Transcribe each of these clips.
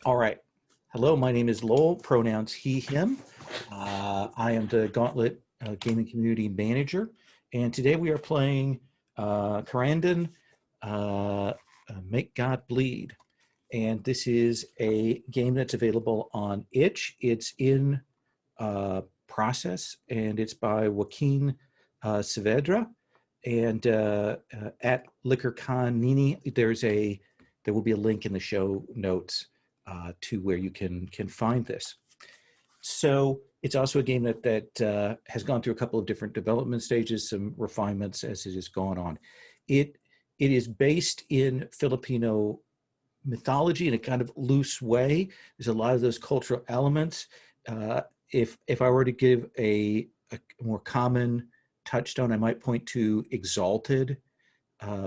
All right. Hello, my name is Lowell, pronouns he, him. I am the Gauntlet Gaming Community Manager, and today we are playing Karanduun, Make God Bleed. And this is a game that's available on itch. It's in process, and it's by Joaquin Saavedra. And at Liquor Con Nini, there will be a link in the show notes to where you can find this. So it's also a game that has gone through a couple of different development stages, some refinements as it has gone on. It is based in Filipino mythology in a kind of loose way. There's a lot of those cultural elements. If I were to give a more common touchstone, I might point to Exalted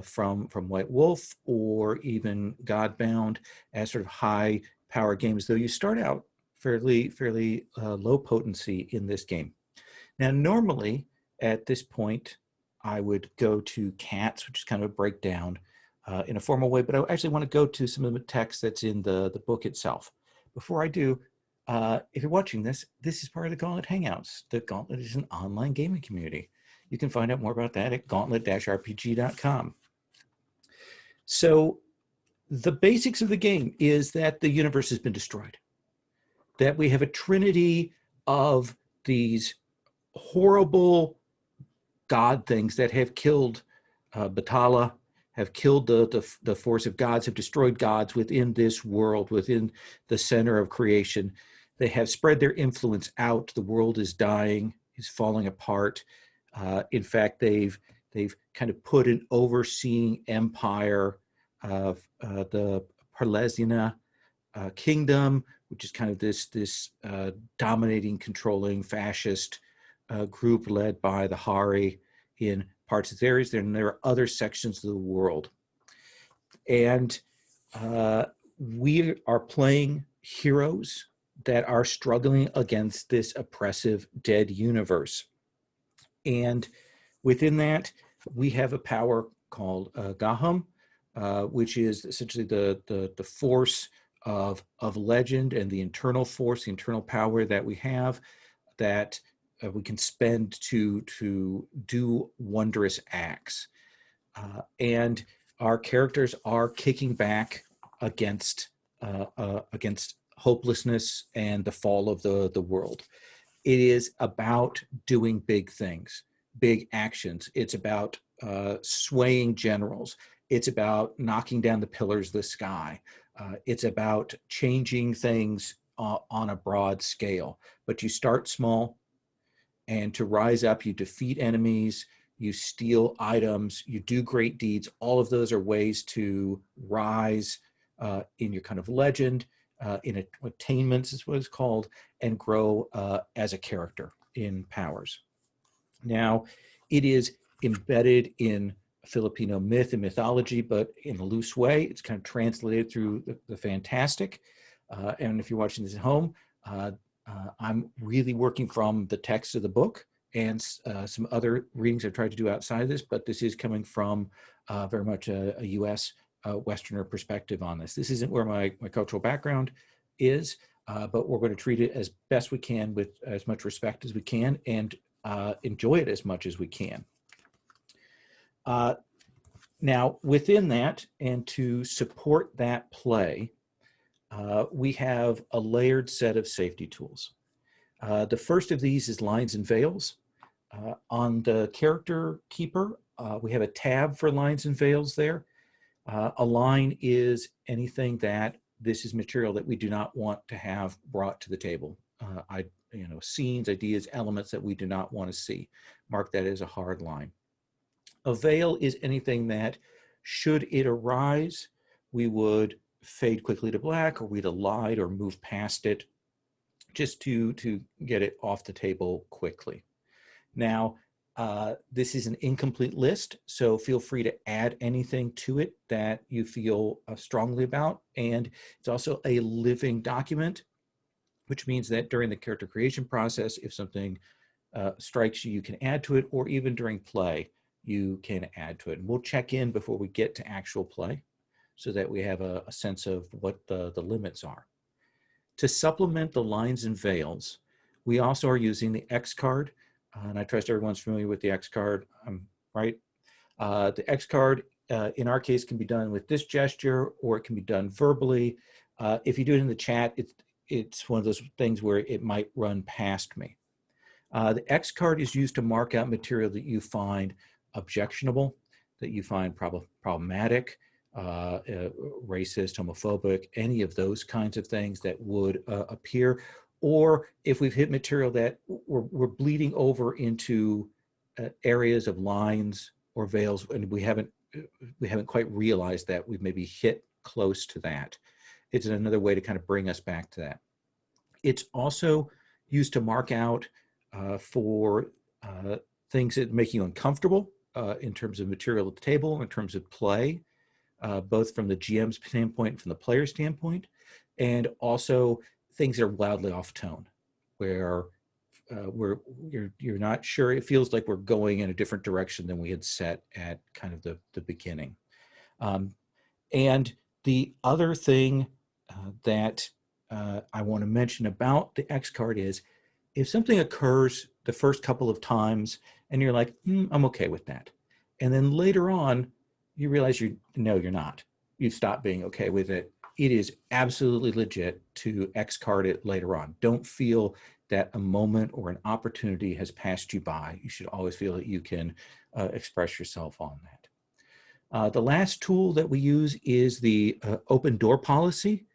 from White Wolf, or even Godbound as sort of high power games, though you start out fairly low potency in this game. Now, normally at this point, I would go to Cats, which is kind of a breakdown in a formal way, but I actually want to go to some of the text that's in the book itself. Before I do, if you're watching this, this is part of the Gauntlet Hangouts. The Gauntlet is an online gaming community. You can find out more about that at gauntlet-rpg.com. So the basics of the game is that the universe has been destroyed, that we have a trinity of these horrible god things that have killed Batala, have killed the force of gods, have destroyed gods within this world, within the center of creation. They have spread their influence out. The world is dying, is falling apart. In fact, they've kind of put an overseeing empire of the Parlesiana kingdom, which is kind of this dominating, controlling fascist group led by the Hari in parts of the areas. Then there are other sections of the world. And we are playing heroes that are struggling against this oppressive dead universe. And within that, we have a power called Gaham, which is essentially the force of legend, and the internal force, the internal power that we have, that we can spend to do wondrous acts. And our characters are kicking back against hopelessness and the fall of the world. It is about doing big things, big actions. It's about swaying generals. It's about knocking down the pillars of the sky. It's about changing things on a broad scale. But you start small, and to rise up, you defeat enemies, you steal items, you do great deeds. All of those are ways to rise in your kind of legend, in attainments is what it's called, and grow as a character in powers. Now, it is embedded in Filipino myth and mythology, but in a loose way. It's kind of translated through the fantastic. And if you're watching this at home, I'm really working from the text of the book and some other readings I've tried to do outside of this, but this is coming from very much a US Westerner perspective on this. This isn't where my cultural background is, but we're going to treat it as best we can with as much respect as we can, and enjoy it as much as we can. Now, within that, and to support that play, we have a layered set of safety tools. The first of these is lines and veils. On the character keeper, we have a tab for lines and veils there. A line is anything that this is material that we do not want to have brought to the table. Scenes, ideas, elements that we do not want to see. Mark that as a hard line. A veil is anything that, should it arise, we would fade quickly to black, or we'd elide or move past it, just to get it off the table quickly. Now, this is an incomplete list, so feel free to add anything to it that you feel strongly about. And it's also a living document, which means that during the character creation process, if something strikes you, you can add to it, or even during play, you can add to it. And we'll check in before we get to actual play so that we have a sense of what the limits are. to supplement the lines and veils, we also are using the X card, and I trust everyone's familiar with the X card, right? The X card, in our case, can be done with this gesture, or it can be done verbally. If you do it in the chat, it's one of those things where it might run past me. The X card is used to mark out material that you find objectionable, that you find problematic, racist, homophobic, any of those kinds of things that would appear. Or if we've hit material that we're bleeding over into areas of lines or veils, and we haven't quite realized that we've maybe hit close to that. It's another way to kind of bring us back to that. It's also used to mark out for things that make you uncomfortable in terms of material at the table, in terms of play, both from the GM's standpoint and from the player's standpoint, and also things that are wildly off tone, where you're not sure. It feels like we're going in a different direction than we had set at kind of the beginning. And the other thing that I want to mention about the X card is, if something occurs the first couple of times and you're like, I'm okay with that, and then later on you realize you're not. You've stopped being okay with it. It is absolutely legit to X card it later on. Don't feel that a moment or an opportunity has passed you by. You should always feel that you can express yourself on that. The last tool that we use is the open door policy,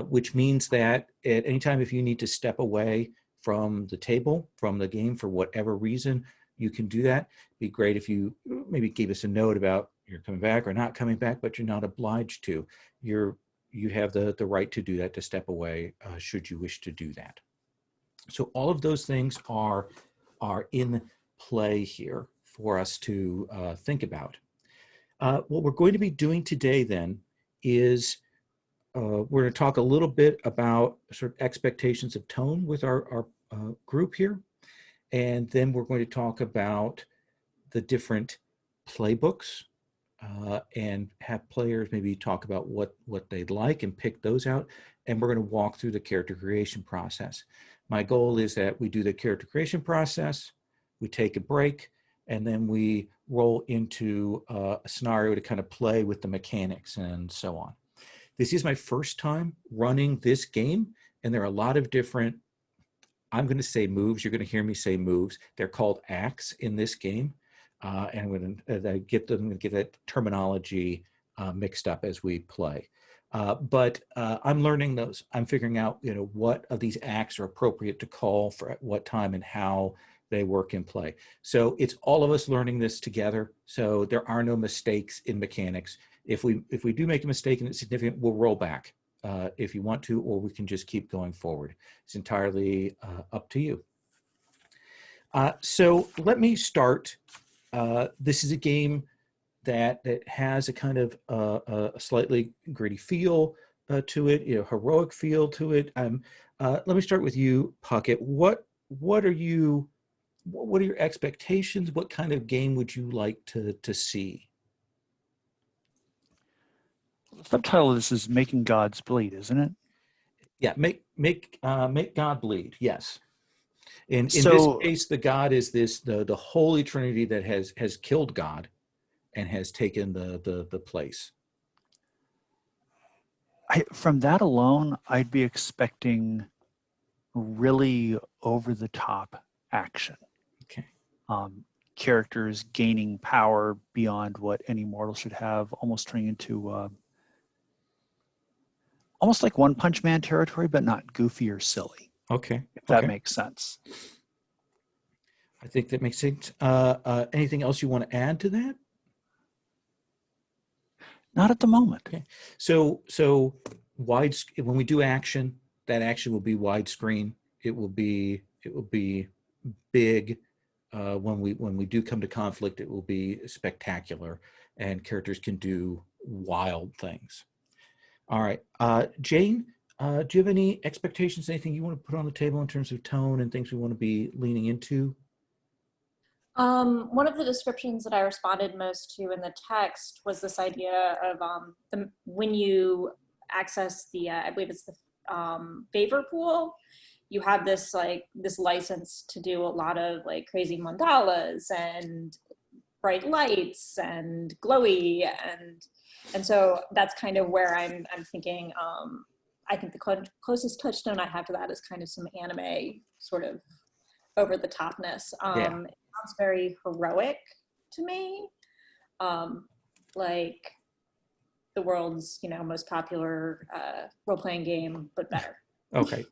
which means that at any time if you need to step away from the table, from the game for whatever reason, you can do that. It'd be great if you maybe gave us a note about you're coming back or not coming back, but you're not obliged to. You have the right to do that, to step away should you wish to do that. So all of those things are in play here for us to think about. What we're going to be doing today then is we're going to talk a little bit about sort of expectations of tone with our group here. And then we're going to talk about the different playbooks and have players maybe talk about what they'd like and pick those out. And we're going to walk through the character creation process. My goal is that we do the character creation process, we take a break, and then we roll into a scenario to kind of play with the mechanics and so on. This is my first time running this game, and there are a lot of different, I'm going to say moves, you're going to hear me say moves. They're called acts in this game, and I'm going to get that terminology mixed up as we play. But I'm learning those. I'm figuring out, what of these acts are appropriate to call for at what time and how they work in play. So it's all of us learning this together. So there are no mistakes in mechanics. If we do make a mistake and it's significant, we'll roll back if you want to, or we can just keep going forward. It's entirely up to you. So let me start. This is a game that has a kind of a slightly gritty feel to it, heroic feel to it. Let me start with you, Puckett. What are your expectations? What kind of game would you like to see? The subtitle of this is "Making Gods Bleed," isn't it? Yeah, make God bleed. Yes. In this case, the God is the Holy Trinity that has killed God and has taken the place. From that alone, I'd be expecting really over-the-top action. Okay. Characters gaining power beyond what any mortal should have, almost turning into almost like One Punch Man territory, but not goofy or silly. Okay. If that makes sense. I think that makes sense. Anything else you want to add to that? Not at the moment. Okay. So wide, when we do action, that action will be widescreen. It will be big. When we do come to conflict, it will be spectacular, and characters can do wild things. All right, Jane, do you have any expectations? Anything you want to put on the table in terms of tone and things we want to be leaning into? One of the descriptions that I responded most to in the text was this idea of when you access the, I believe it's the favor pool, you have this license to do a lot of like crazy mandalas and bright lights and glowy, and so that's kind of where I'm thinking. I think the closest touchstone I have to that is kind of some anime sort of over the topness. It sounds very heroic to me, like the world's most popular role-playing game, but better. Okay.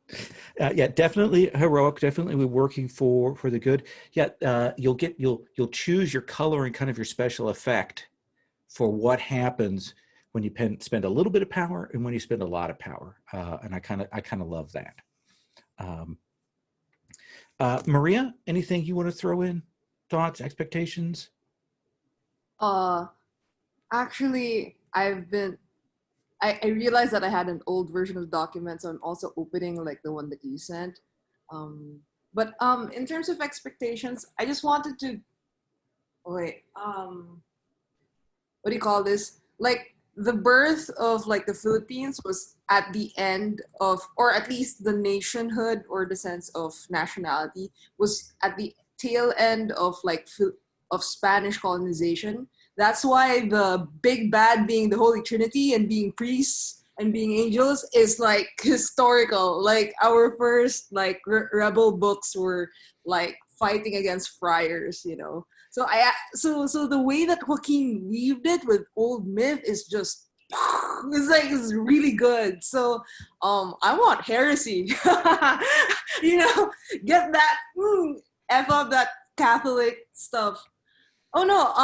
Yeah, definitely heroic. Definitely we're working for the good. Yeah, you'll choose your color and kind of your special effect for what happens when you spend a little bit of power and when you spend a lot of power. And I kind of love that. Maria, anything you want to throw in? Thoughts, expectations? Actually, I realized that I had an old version of the document, so I'm also opening like the one that you sent. But in terms of expectations, I just wanted to what do you call this? Like the birth of like the Philippines was at the end of, or at least the nationhood or the sense of nationality was at the tail end of like of Spanish colonization. That's why the big bad being the Holy Trinity and being priests and being angels is like historical. Like our first like rebel books were like fighting against friars, So so the way that Joaquin weaved it with old myth is just it's really good. So I want heresy. Get that F up that Catholic stuff. Oh no,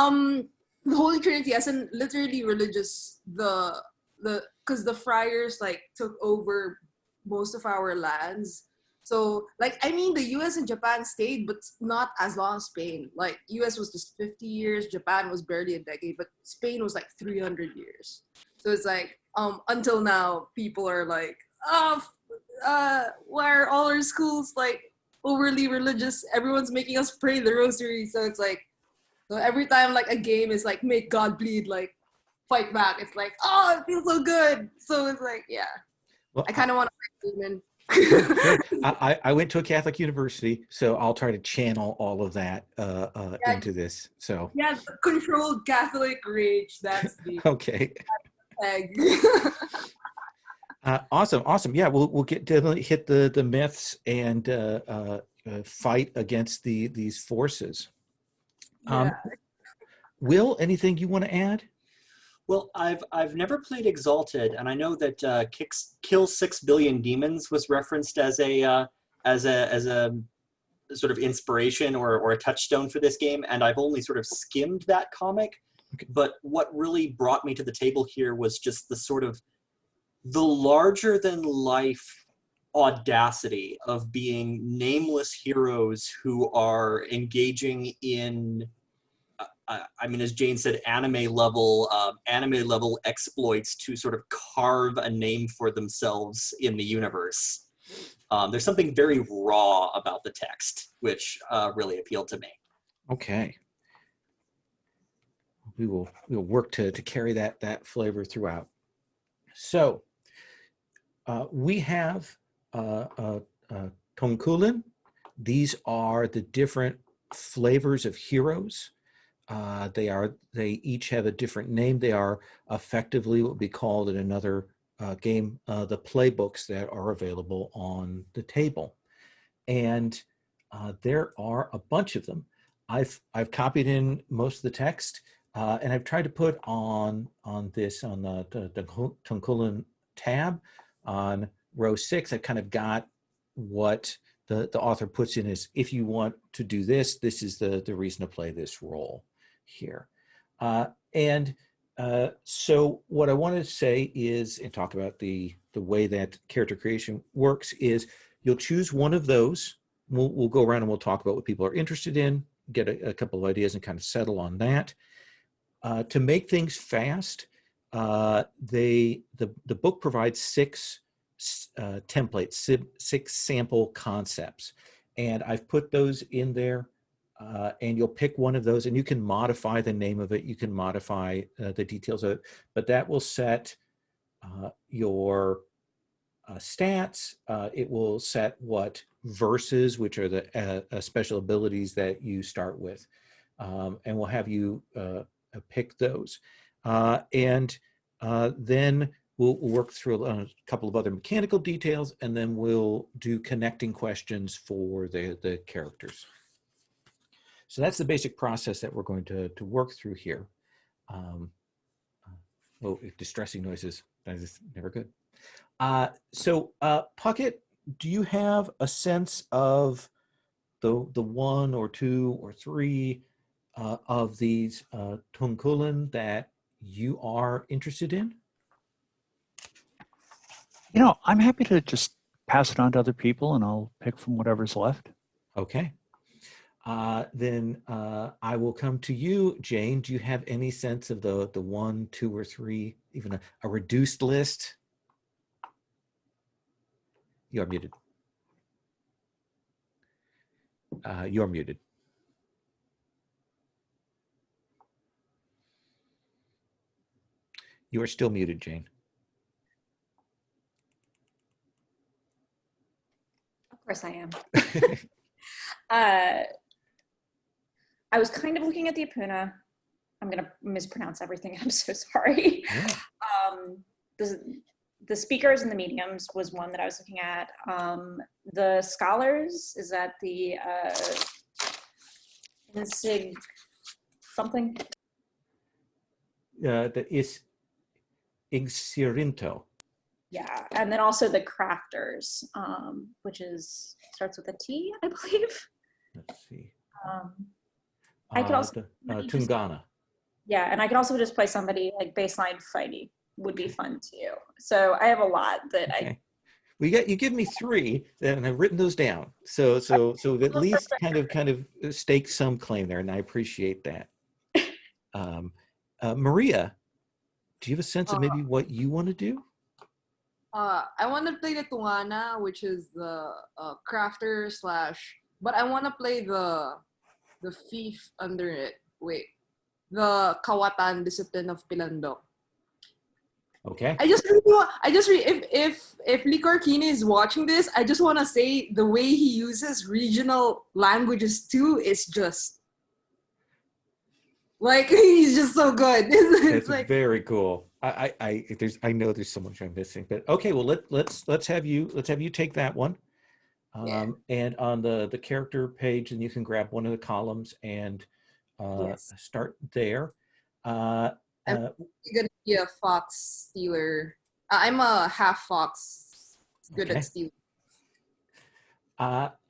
the Holy Trinity as in literally religious, because the friars like took over most of our lands. So like the US and Japan stayed, but not as long as Spain. Like US was just 50 years, Japan was barely a decade, but Spain was like 300 years. So it's like until now people are like, why are all our schools like overly religious? Everyone's making us pray the rosary. So it's like, so every time like a game is like make God bleed, like fight back, it's like, oh, it feels so good. So it's like, yeah, well, I kind of want to fight demon. Good. I went to a Catholic university, so I'll try to channel all of that into this. So yeah, the controlled Catholic rage. That's the okay. Awesome. Yeah, we'll definitely hit the myths and fight against these forces. Yeah. Will, anything you want to add? Well, I've never played Exalted, and I know that Kill 6 Billion Demons was referenced as a sort of inspiration or a touchstone for this game, and I've only sort of skimmed that comic. Okay. But what really brought me to the table here was just the larger than life audacity of being nameless heroes who are engaging in as Jane said, anime level exploits to sort of carve a name for themselves in the universe. There's something very raw about the text, which really appealed to me. Okay. We'll work to carry that flavor throughout. So we have Tongkulin. These are the different flavors of heroes. They each have a different name. They are effectively what we called in another game, the playbooks that are available on the table. And there are a bunch of them. I've copied in most of the text, and I've tried to put on the Tongkulin tab on row 6. I kind of got what the author puts in is, if you want to do this, this is the reason to play this role here. So what I want to say is, and talk about the way that character creation works, is you'll choose one of those. We'll go around and we'll talk about what people are interested in, get a couple of ideas and kind of settle on that. To make things fast, the book provides 6 templates, 6 sample concepts, and I've put those in there. And you'll pick one of those, and you can modify the name of it. You can modify the details of it, but that will set your stats. It will set what verses, which are the special abilities that you start with, and we'll have you pick those. And then we'll work through a couple of other mechanical details, and then we'll do connecting questions for the characters. So that's the basic process that we're going to work through here. Distressing noises, that is never good. So Puckett, do you have a sense of the one or two or three of these tungkulin that you are interested in? You know, I'm happy to just pass it on to other people, and I'll pick from whatever's left. Okay. Then I will come to you, Jane. Do you have any sense of the one, two, or three, even a reduced list? You are muted. You're muted. You are still muted, Jane. Of course I am. I was kind of looking at the Apuna. I'm going to mispronounce everything. I'm so sorry. Yeah. The speakers and the mediums was one that I was looking at. The scholars, is that the Insig something? That is Igsirinto. Yeah, and then also the crafters, which starts with a T, I believe. Let's see. I could also Tungana. Yeah, and I could also just play somebody like baseline fighty would be fun too. So I have a lot that Okay. You give me three, and I've written those down. So at least kind of stake some claim there, and I appreciate that. Maria, do you have a sense of maybe what you want to do? I want to play the Tungana, which is the crafter / but I want to play the thief under it. Wait, the Kawatan discipline of Pilandok. Okay. If Licor Kini is watching this, I just want to say the way he uses regional languages too is just like he's just so good. It's like very cool. I know there's so much I'm missing, but okay. Well, let's have you take that one. Yeah. And on the character page, and you can grab one of the columns and Yes. start there. I'm gonna be a fox stealer. I'm a half fox, good Okay. at stealing.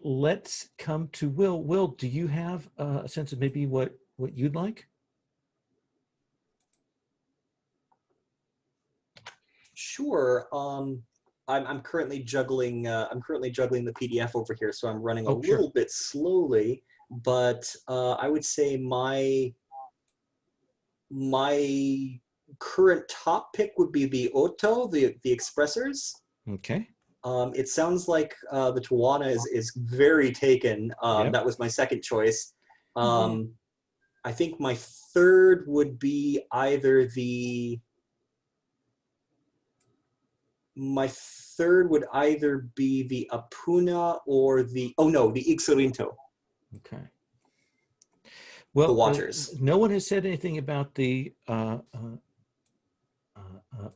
Let's come to Will. Will, do you have a sense of maybe what you'd like? Sure. I'm currently juggling. I'm currently juggling the PDF over here, so I'm running a Oh, sure. little bit slowly. But I would say my current top pick would be the Otto, the Expressors. Okay. It sounds like the Tawana is very taken. Yep. That was my second choice. Mhm. I think my third would be either the. My third would either be the Apuna or the Ixorinto, Okay. Well, the Watchers. no one has said anything about the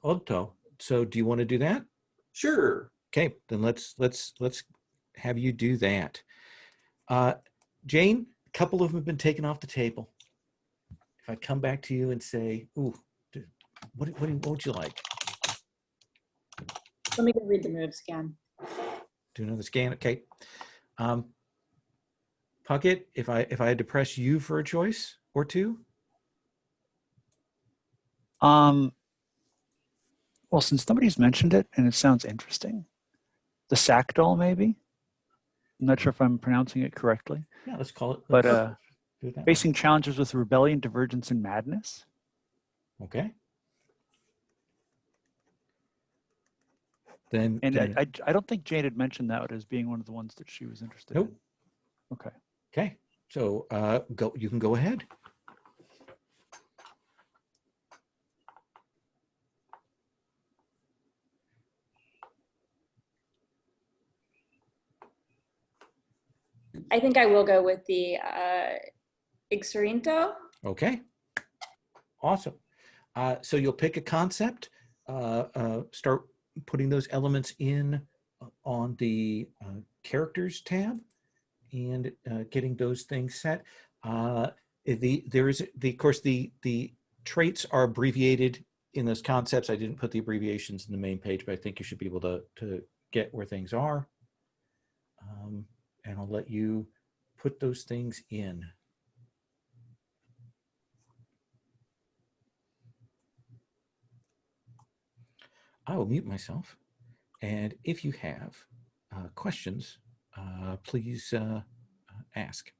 Otto. So, do you want to do that? Sure. Okay, then let's have you do that. Jane, a couple of them have been taken off the table. If I come back to you and say, "Ooh, what would you like?" Let me go read the moves again. Do another scan. Okay. Puckett, if I had to press you for a choice or two. Well, since nobody's mentioned it and it sounds interesting, the sack doll maybe. I'm not sure if I'm pronouncing it correctly. Yeah, let's call it. But let's do that facing challenges with rebellion, divergence, and madness. one. Okay. Then I don't think Jane had mentioned that as being one of the ones that she was interested Nope. in. Okay. Okay. So you can go ahead. I think I will go with the Ixorinto. Okay. Awesome. So you'll pick a concept, start putting those elements in on the characters tab, and getting those things set. Of course, the traits are abbreviated in those concepts. I didn't put the abbreviations in the main page, but I think you should be able to get where things are. And I'll let you put those things in. I will mute myself. And if you have questions, please ask.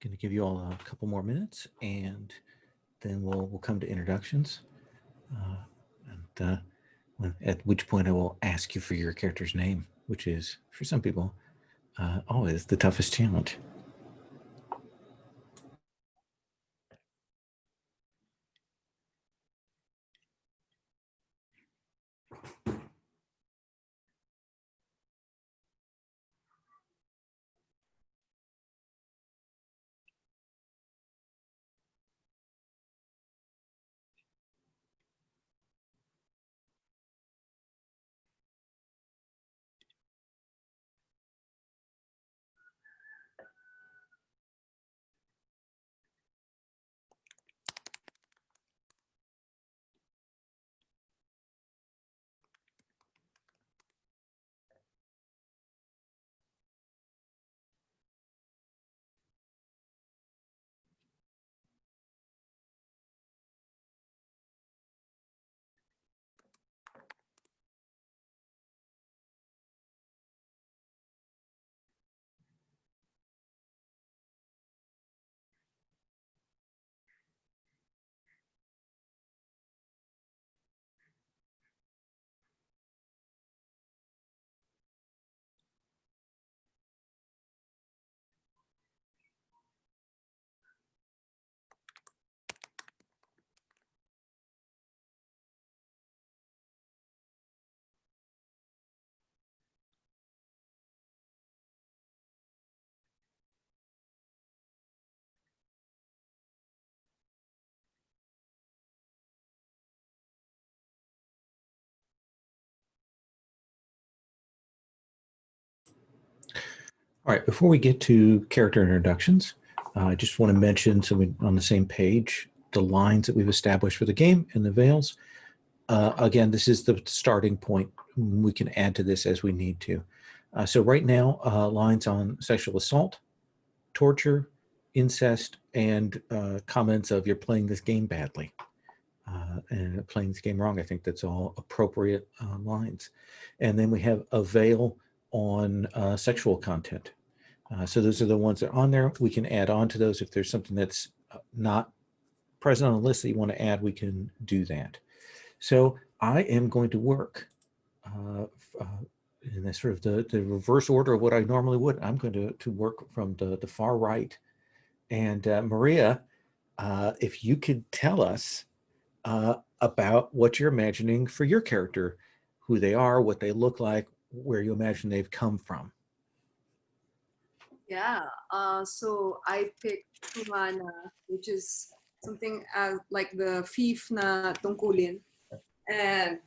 going to give you all a couple more minutes, and then we'll come to introductions. At which point I will ask you for your character's name, which is, for some people, always the toughest challenge. All right, before we get to character introductions, I just want to mention, so we're on the same page, the lines that we've established for the game and the veils. Again, this is the starting point. We can add to this as we need to. So right now, lines on sexual assault, torture, incest, and comments of you're playing this game badly and playing this game wrong. I think that's all appropriate lines. And then we have a veil on sexual content. So those are the ones that are on there. We can add on to those. If there's something that's not present on the list that you want to add, we can do that. So I am going to work in this sort of the reverse order of what I normally would. I'm going to work from the far right. And Maria, if you could tell us about what you're imagining for your character, who they are, what they look like, where you imagine they've come from. Yeah. So I picked Humana, which is something as like the thief na tungkulin, and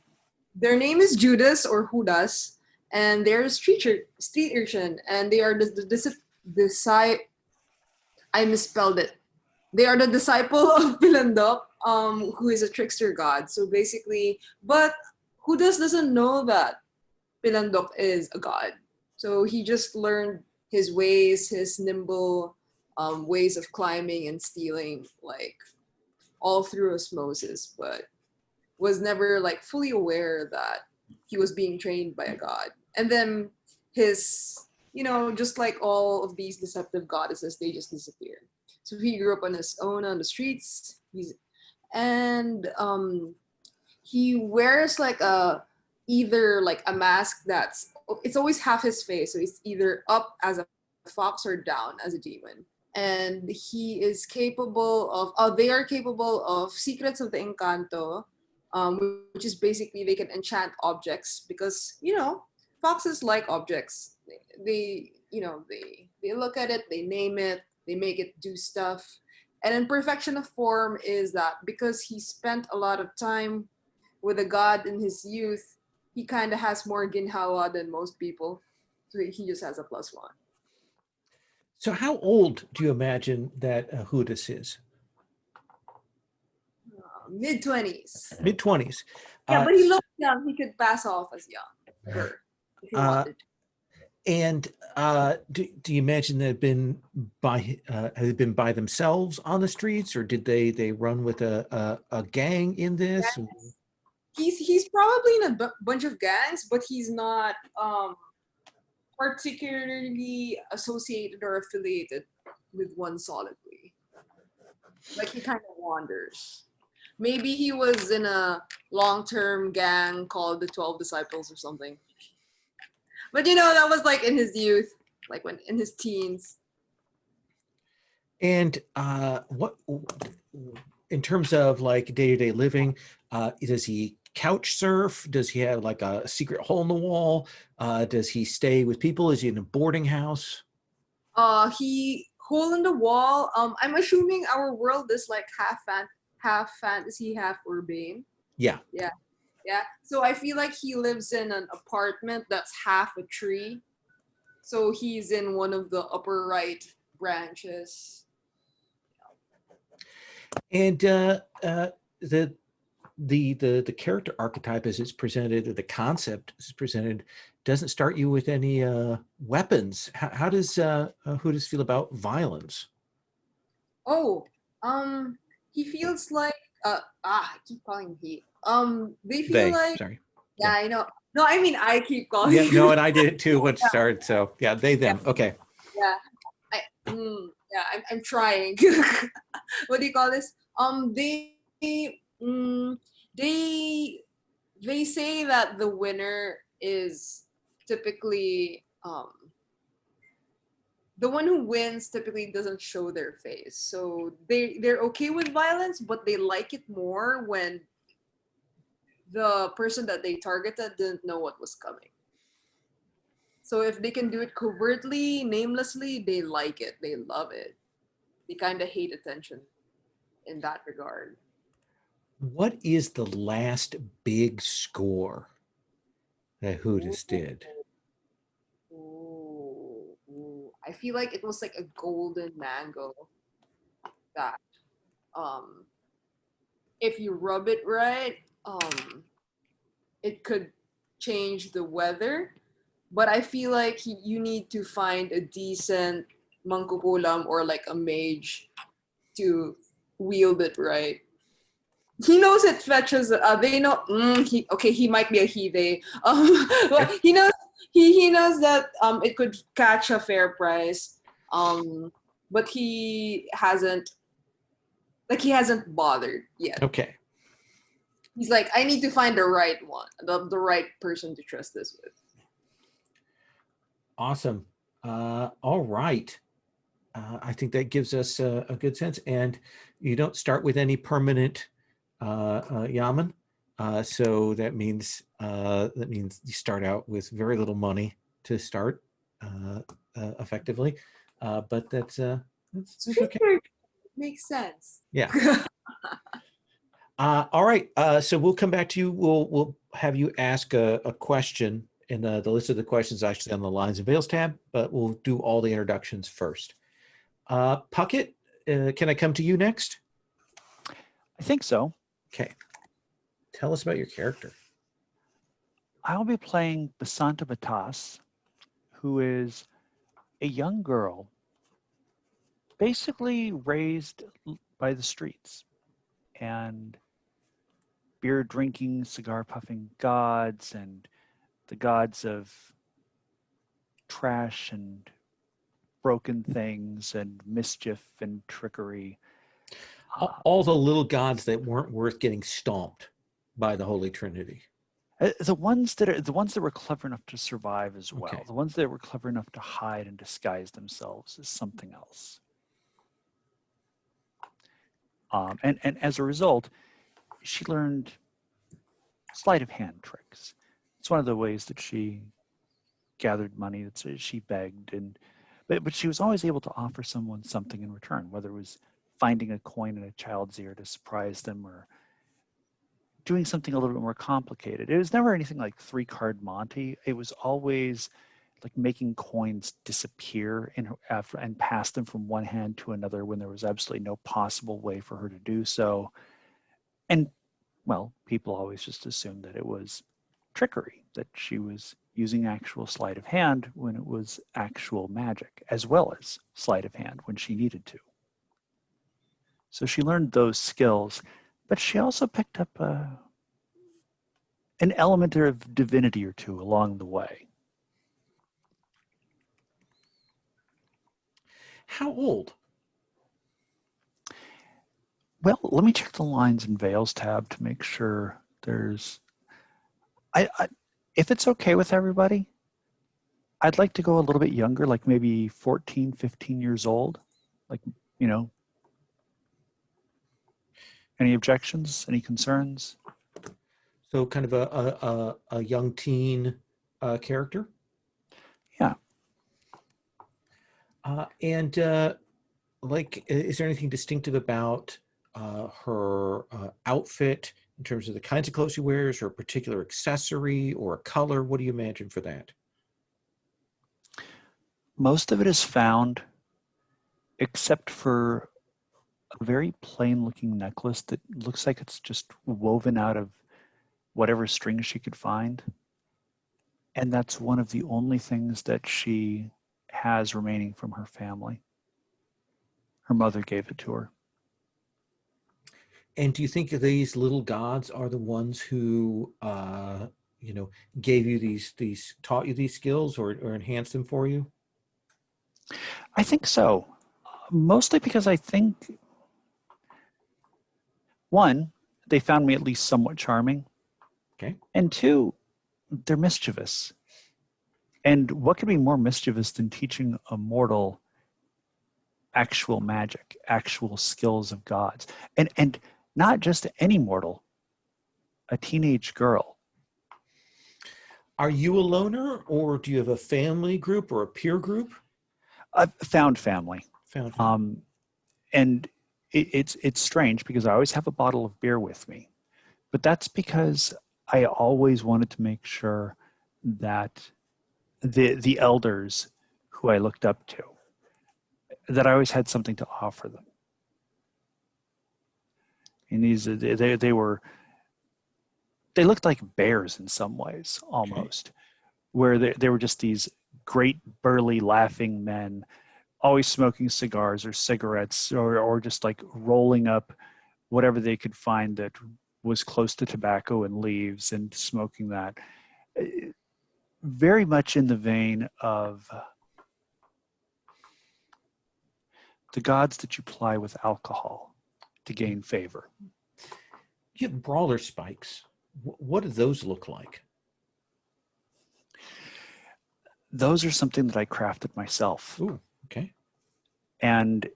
their name is Judas or Judas, and they're a street urchin, and they are I misspelled it. They are the disciple of Pilandok, who is a trickster god. So basically, but Judas doesn't know that Pilandok is a god. So he just learned his ways, his nimble ways of climbing and stealing, like all through osmosis, but was never like fully aware that he was being trained by a god. And then his, just like all of these deceptive goddesses, they just disappear. So he grew up on his own on the streets. And he wears like either like a mask it's always half his face, so he's either up as a fox or down as a demon. And he is capable of they are capable of secrets of the encanto, which is basically they can enchant objects, because foxes like objects. They look at it, they name it, they make it do stuff. And in perfection of form is that because he spent a lot of time with a god in his youth, he kind of has more ginhawa than most people. So he just has a +1. So how old do you imagine that Judas is? Mid-20s. Mid-20s. Yeah, but he looks young. He could pass off as young if he wanted to. And do you imagine they've been have they been by themselves on the streets, or did they run with a gang in this? Yes. He's probably in a bunch of gangs, but he's not particularly associated or affiliated with one solidly. Like he kind of wanders. Maybe he was in a long-term gang called the 12 Disciples or something. But that was like in his youth, like when in his teens. And what, in terms of like day-to-day living, does he couch surf? Does he have like a secret hole in the wall? Does he stay with people? Is he in a boarding house? He hole in the wall. I'm assuming our world is like half fantasy, half urbane. Yeah. Yeah. So I feel like he lives in an apartment that's half a tree. So he's in one of the upper right branches. And the character archetype as it's presented, or the concept as it's presented, doesn't start you with any weapons. How does Hoodus feel about violence? Oh, he feels like I keep calling him he. They feel like Sorry. yeah, I know. No, I mean I keep calling. Yeah, no, and I did it too when it started. So yeah, they them. Okay. Yeah, I'm trying. What do you call this? They say that the winner is typically the one who wins typically doesn't show their face. So they're okay with violence, but they like it more when the person that they targeted didn't know what was coming. So if they can do it covertly, namelessly, they like it. They love it. They kind of hate attention in that regard. What is the last big score that Hoodus did? Ooh. I feel like it was like a golden mango that if you rub it right, it could change the weather. But I feel like you need to find a decent mangkukulam or like a mage to wield it right. He knows it fetches. They know. He might be a he/they. But he knows. He knows that it could catch a fair price. But he hasn't bothered yet. Okay. He's like, I need to find the right one, the right person to trust this with. Awesome. All right. I think that gives us a good sense. And you don't start with any permanent yamen. So that means you start out with very little money to start effectively. But that's okay. Makes sense. Yeah. All right. So we'll come back to you. We'll have you ask a question. And the list of the questions actually on the Lines and Veils tab, but we'll do all the introductions first. Puckett, can I come to you next? I think so. Okay. Tell us about your character. I'll be playing Basanta Batas, who is a young girl basically raised by the streets and beer drinking, cigar puffing gods and the gods of trash and broken things and mischief and trickery. All the little gods that weren't worth getting stomped by the Holy Trinity. The ones that were clever enough to survive as well. Okay. The ones that were clever enough to hide and disguise themselves is something else. And as a result, she learned sleight of hand tricks. It's one of the ways that she gathered money. That she begged, but she was always able to offer someone something in return, whether it was finding a coin in a child's ear to surprise them or doing something a little bit more complicated. It was never anything like 3-card Monte. It was always like making coins disappear and pass them from one hand to another when there was absolutely no possible way for her to do so. And well, people always just assumed that it was trickery, that she was using actual sleight of hand when it was actual magic, as well as sleight of hand when she needed to. So she learned those skills, but she also picked up an element of divinity or two along the way. How old Well, let me check the lines and veils tab to make sure there's. If it's okay with everybody, I'd like to go a little bit younger, like maybe 14, 15 years old. Like, you know, any objections, any concerns? So kind of a young teen character. Yeah. And like, is there anything distinctive about her outfit in terms of the kinds of clothes she wears, or a particular accessory or a color? What do you imagine for that? Most of it is found, except for a very plain looking necklace that looks like it's just woven out of whatever strings she could find. And that's one of the only things that she has remaining from her family. Her mother gave it to her. And do you think these little gods are the ones who, you know, gave you taught you these skills, or enhanced them for you? I think so. Mostly because I think, one, they found me at least somewhat charming. Okay. And two, they're mischievous. And what could be more mischievous than teaching a mortal actual magic, actual skills of gods? And not just any mortal, a teenage girl. Are you a loner, or do you have a family group or a peer group? I've found family. Found family. And it's strange because I always have a bottle of beer with me. But that's because I always wanted to make sure that the elders who I looked up to, that I always had something to offer them. And they looked like bears in some ways, almost, where they were just these great burly laughing men, always smoking cigars or cigarettes, or just like rolling up whatever they could find that was close to tobacco and leaves and smoking that. Very much in the vein of the gods that you ply with alcohol to gain favor. You have brawler spikes. What do those look like? Those are something that I crafted myself. Ooh, okay. And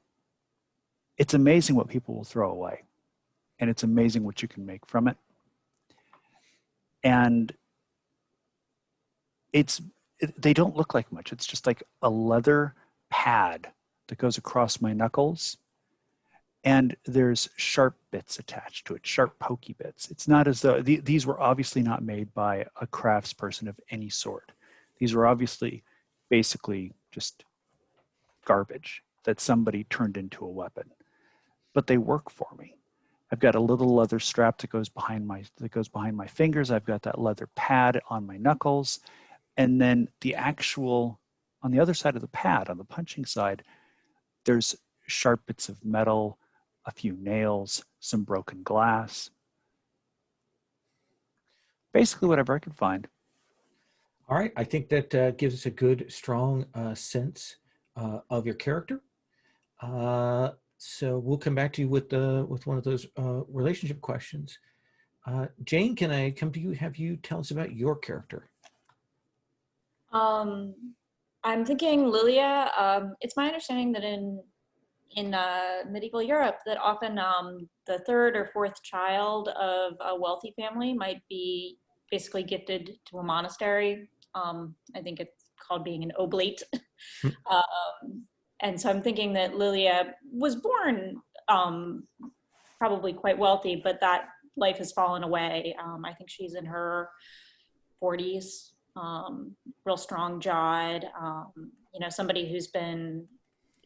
it's amazing what people will throw away. And it's amazing what you can make from it. And they don't look like much. It's just like a leather pad that goes across my knuckles. And there's sharp bits attached to it, sharp pokey bits. It's not as though these were obviously not made by a craftsperson of any sort. These were obviously basically just garbage that somebody turned into a weapon. But they work for me. I've got a little leather strap that goes behind my fingers. I've got that leather pad on my knuckles. And then on the other side of the pad, on the punching side, there's sharp bits of metal, a few nails, some broken glass. Basically whatever I could find. All right. I think that gives us a good, strong sense of your character. So we'll come back to you with one of those relationship questions. Jane, can I come to you? Have you tell us about your character? I'm thinking Lilia. It's my understanding that in medieval Europe, that often the third or fourth child of a wealthy family might be basically gifted to a monastery. I think it's called being an oblate. And so I'm thinking that Lilia was born probably quite wealthy, but that life has fallen away. I think she's in her 40s, real strong-jawed, somebody who's been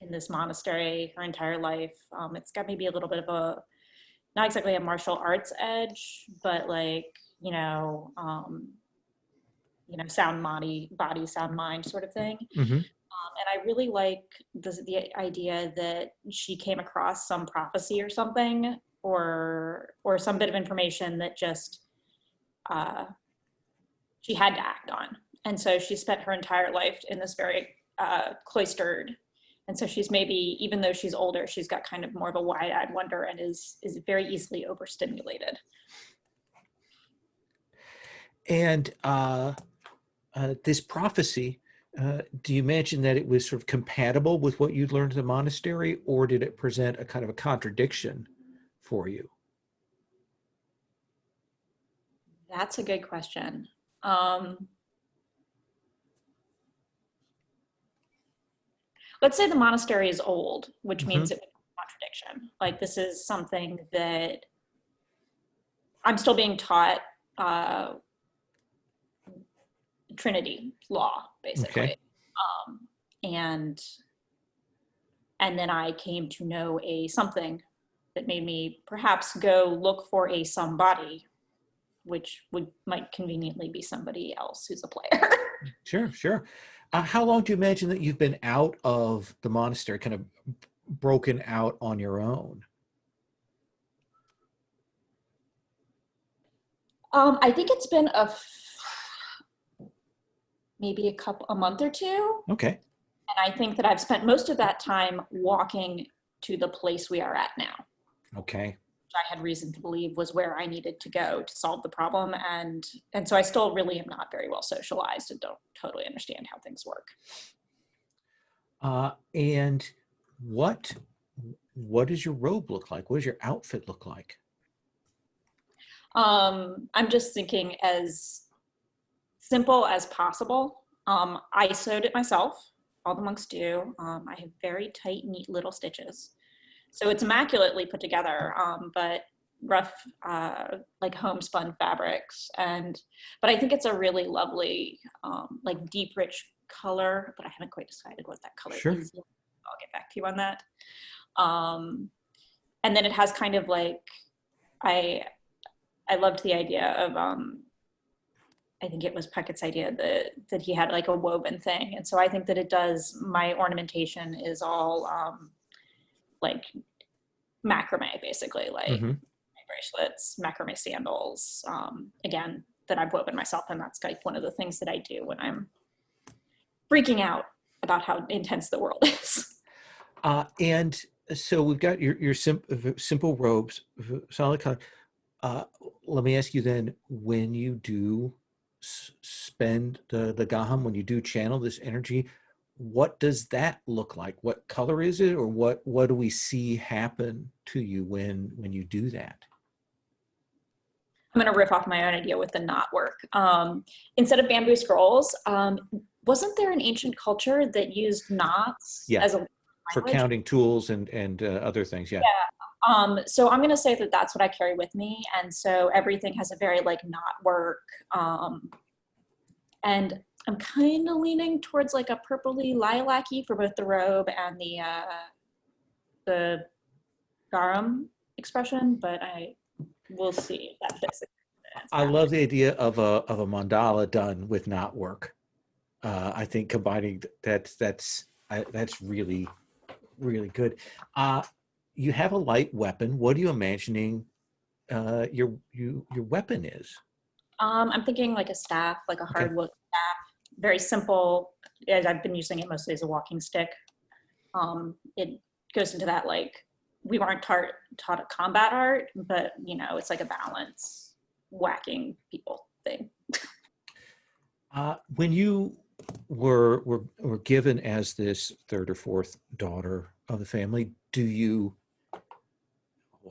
in this monastery her entire life. It's got maybe a little bit of not exactly a martial arts edge, but sound body, sound mind sort of thing. Mm-hmm. And I really like the idea that she came across some prophecy or something, or some bit of information that just she had to act on. And so she spent her entire life in this very cloistered And so she's maybe, even though she's older, she's got kind of more of a wide-eyed wonder and is very easily overstimulated. And this prophecy, do you imagine that it was sort of compatible with what you'd learned at the monastery, or did it present a kind of a contradiction for you? That's a good question. Let's say the monastery is old, which means it would be a contradiction. Like, this is something that I'm still being taught Trinity law, basically. Okay. And then I came to know a something that made me perhaps go look for a somebody, which might conveniently be somebody else who's a player. Sure, sure. How long do you imagine that you've been out of the monastery, kind of broken out on your own? I think it's been maybe a month or two. Okay. And I think that I've spent most of that time walking to the place we are at now. Okay. Which I had reason to believe was where I needed to go to solve the problem. And so I still really am not very well socialized and don't totally understand how things work. And what does your robe look like? What does your outfit look like? I'm just thinking as simple as possible. I sewed it myself. All the monks do. I have very tight, neat little stitches. So it's immaculately put together, but rough, like homespun fabrics. But I think it's a really lovely, like deep, rich color, but I haven't quite decided what that color is. I'll get back to you on that. And then it has kind of like, I loved the idea of, I think it was Puckett's idea that he had like a woven thing. And so I think that it does, my ornamentation is all like macrame, basically, like bracelets, macrame sandals, again, that I've woven myself. And that's like one of the things that I do when I'm freaking out about how intense the world is. And so we've got your simple robes, solid color. Let me ask you then, when you do spend the Gaham, when you do channel this energy, what does that look like? What color is it, or what do we see happen to you when you do that? I'm going to riff off my own idea with the knot work. Instead of bamboo scrolls, wasn't there an ancient culture that used knots as a for counting tools and other things? Yeah. So I'm going to say that that's what I carry with me. And so everything has a very like knot work. And I'm kind of leaning towards like a purpley lilac-y for both the robe and the garum expression, but we'll see if that fits. I love the idea of a mandala done with knot work. I think combining that's really, really good. You have a light weapon. What are you imagining your weapon is? I'm thinking like a staff, like a hardwood staff. Very simple. As I've been using it mostly as a walking stick. It goes into that, like, we weren't taught a combat art, but you know, it's like a balance, whacking people thing. When you were given as this third or fourth daughter of the family,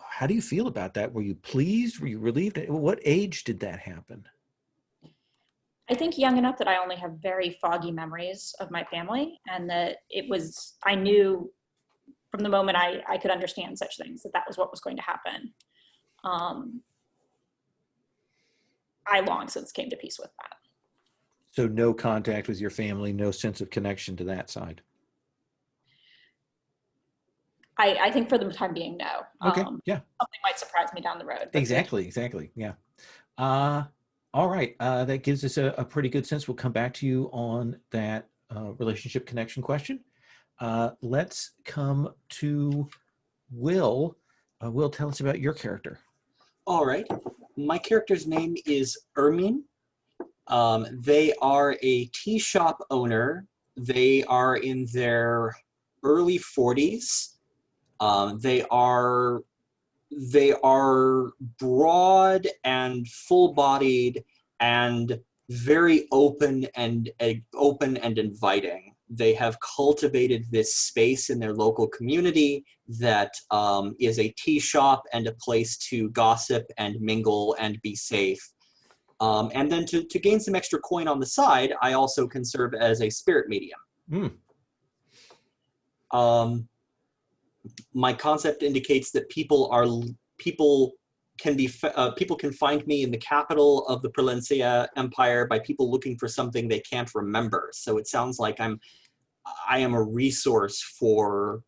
how do you feel about that? Were you pleased? Were you relieved? What age did that happen? I think young enough that I only have very foggy memories of my family, and that I knew from the moment I could understand such things that was what was going to happen. I long since came to peace with that. So no contact with your family, no sense of connection to that side. I think for the time being, no. Okay, yeah. Something might surprise me down the road. Exactly, yeah. All right, that gives us a pretty good sense. We'll come back to you on that relationship connection question. Let's come to Will. Will, tell us about your character. All right. My character's name is Ermin. They are a tea shop owner. They are in their early 40s. They are broad and full-bodied and very open and inviting. They have cultivated this space in their local community that is a tea shop and a place to gossip and mingle and be safe. And then to gain some extra coin on the side, I also can serve as a spirit medium. My concept indicates that people can find me in the capital of the Prolencia Empire by people looking for something they can't remember. So it sounds like I am a resource for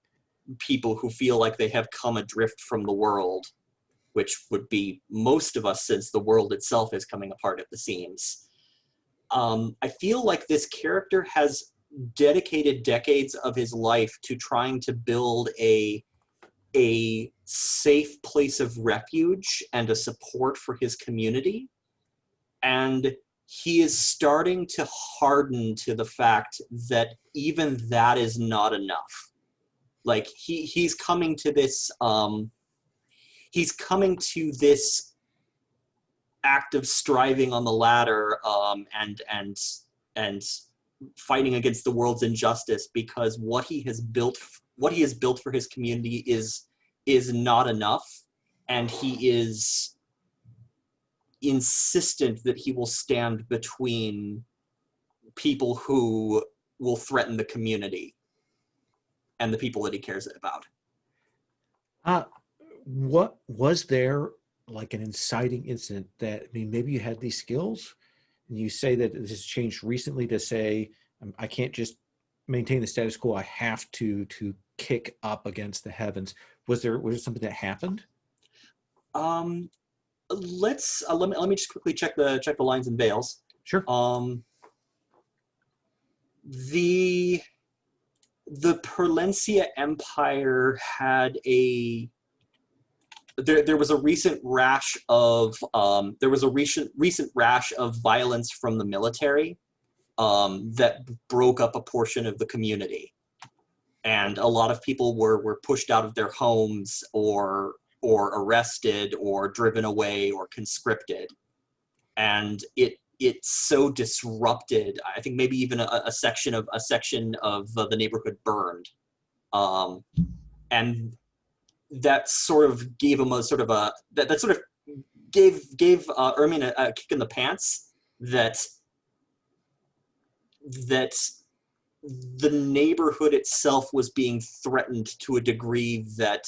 people who feel like they have come adrift from the world, which would be most of us, since the world itself is coming apart at the seams. I feel like this character has dedicated decades of his life to trying to build a safe place of refuge and a support for his community. And he is starting to harden to the fact that even that is not enough. Like he's coming to this act of striving on the ladder and fighting against the world's injustice, because what he has built for his community is not enough, and he is insistent that he will stand between people who will threaten the community and the people that he cares about. What was there like an inciting incident that, I mean, maybe you had these skills and you say that this has changed recently to say, I can't just maintain the status quo, I have to kick up against the heavens. Was there something that happened? Let me just quickly check the lines and veils. Sure. The Perlencia Empire had there was a recent rash of violence from the military that broke up a portion of the community, and a lot of people were pushed out of their homes or arrested or driven away or conscripted, and it so disrupted. I think maybe even a section of the neighborhood burned, and that sort of gave him a sort of that sort of gave Ermin a kick in the pants that the neighborhood itself was being threatened to a degree that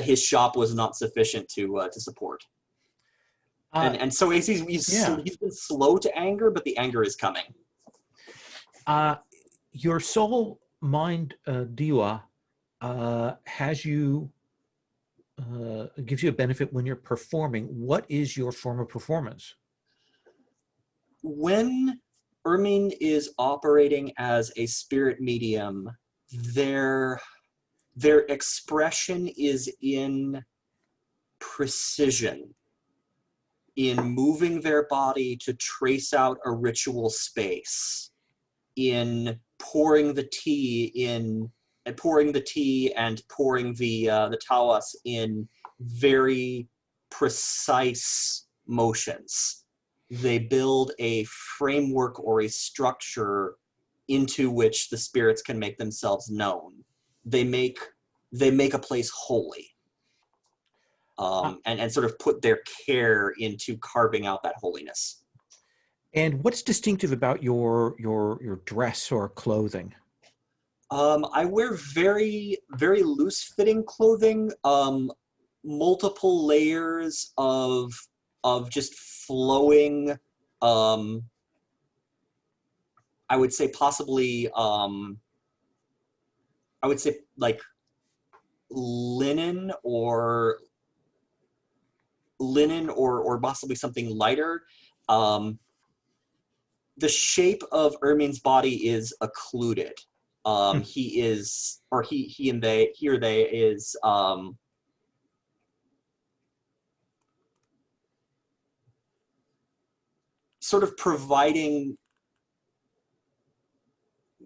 his shop was not sufficient to support. And so he's been slow to anger, but the anger is coming. Your soul mind Diwa has you gives you a benefit when you're performing. What is your form of performance? When Ermin is operating as a spirit medium, their expression is in precision, in moving their body to trace out a ritual space, in pouring the tea and pouring the tawas in very precise motions. They build a framework or a structure into which the spirits can make themselves known. They make a place holy, and sort of put their care into carving out that holiness. And what's distinctive about your dress or clothing? I wear very, very loose-fitting clothing, multiple layers of just flowing, I would say possibly, I would say like linen or possibly something lighter. The shape of Ermin's body is occluded. He is, or he and they, he or they is, sort of providing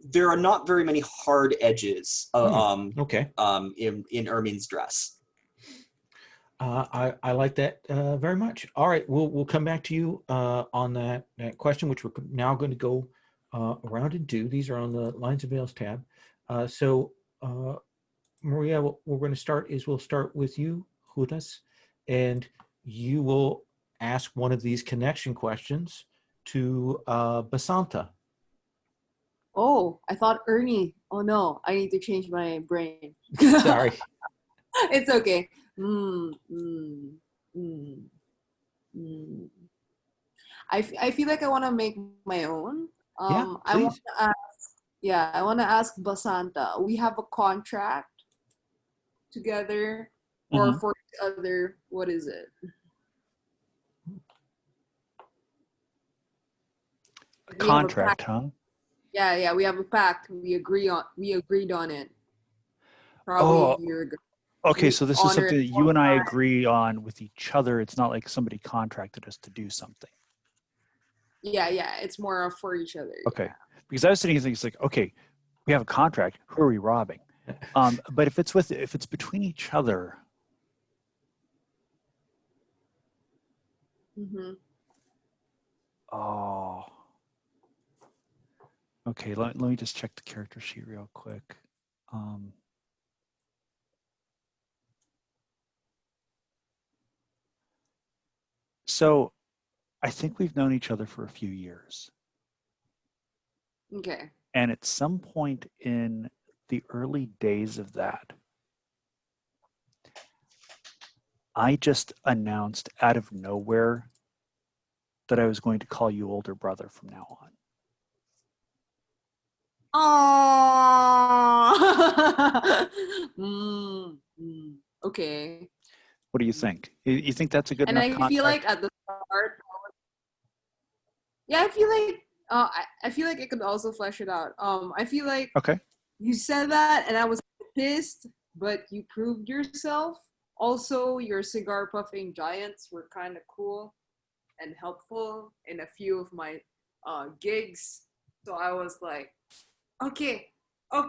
there are not very many hard edges Okay. in Ermine's dress. I like that very much. All right, we'll come back to you on that question, which we're now going to go around and do. These are on the Lines and Veils tab. So Maria, what we're going to start is we'll start with you, Judas, and you will ask one of these connection questions to Basanta. Oh, I thought Ernie. Oh no, I need to change my brain. Sorry. It's okay. I feel like I want to make my own. Yeah, I want please. to ask. Yeah, I want to ask Basanta. We have a contract together, or Mhm. for each other. What is it? A We have a contract, pact. huh? Yeah, we have a pact. We agreed on it probably Oh, a year ago. okay. We So this is honor something it that all you and the I time. agree on with each other. It's not like somebody contracted us to do something. Yeah, it's more of for each other. Okay. Because I was sitting here thinking, it's like, okay, we have a contract. Who are we robbing? But if it's between each other, Mm-hmm. oh, okay. Let me just check the character sheet real quick. So I think we've known each other for a few years. Okay. And at some point in the early days of that, I just announced out of nowhere that I was going to call you older brother from now on. Oh. Okay. What do you think? You think that's a good And enough I contract? feel like at the start, yeah, I feel like I could also flesh it out. I feel like Okay. you said that, and I was pissed, but you proved yourself. Also, your cigar puffing giants were kind of cool and helpful in a few of my gigs. So I was like, okay, I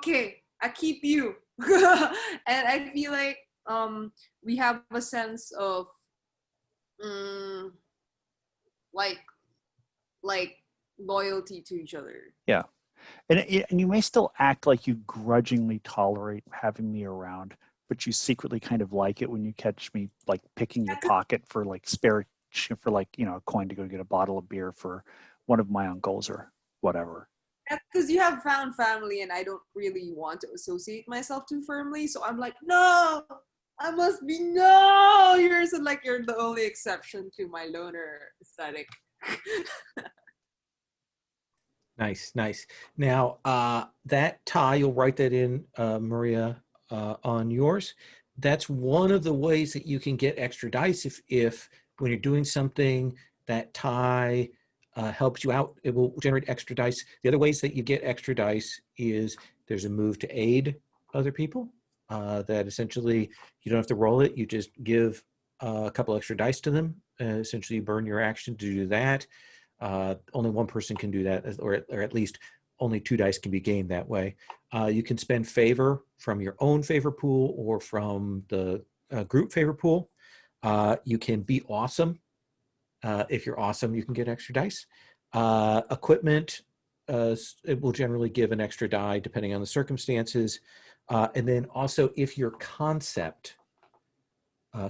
keep you. And I feel like we have a sense of like loyalty to each other. Yeah. And you may still act like you grudgingly tolerate having me around, but you secretly kind of like it when you catch me like picking your pocket for like spare for like, a coin to go get a bottle of beer for one of my uncles or whatever. Because you have found family and I don't really want to associate myself too firmly. So I'm like, no, I must be you're so like you're the only exception to my loner aesthetic. Nice. Now, that tie, you'll write that in, Maria, on yours. That's one of the ways that you can get extra dice if when you're doing something, that tie helps you out, it will generate extra dice. The other ways that you get extra dice is there's a move to aid other people, that essentially you don't have to roll it. You just give a couple extra dice to them. Essentially, you burn your action to do that. Only one person can do that, or at least only 2 dice can be gained that way. You can spend favor from your own favor pool or from the group favor pool. You can be awesome. If you're awesome, you can get extra dice. Equipment, it will generally give an extra die depending on the circumstances. And then also if your concept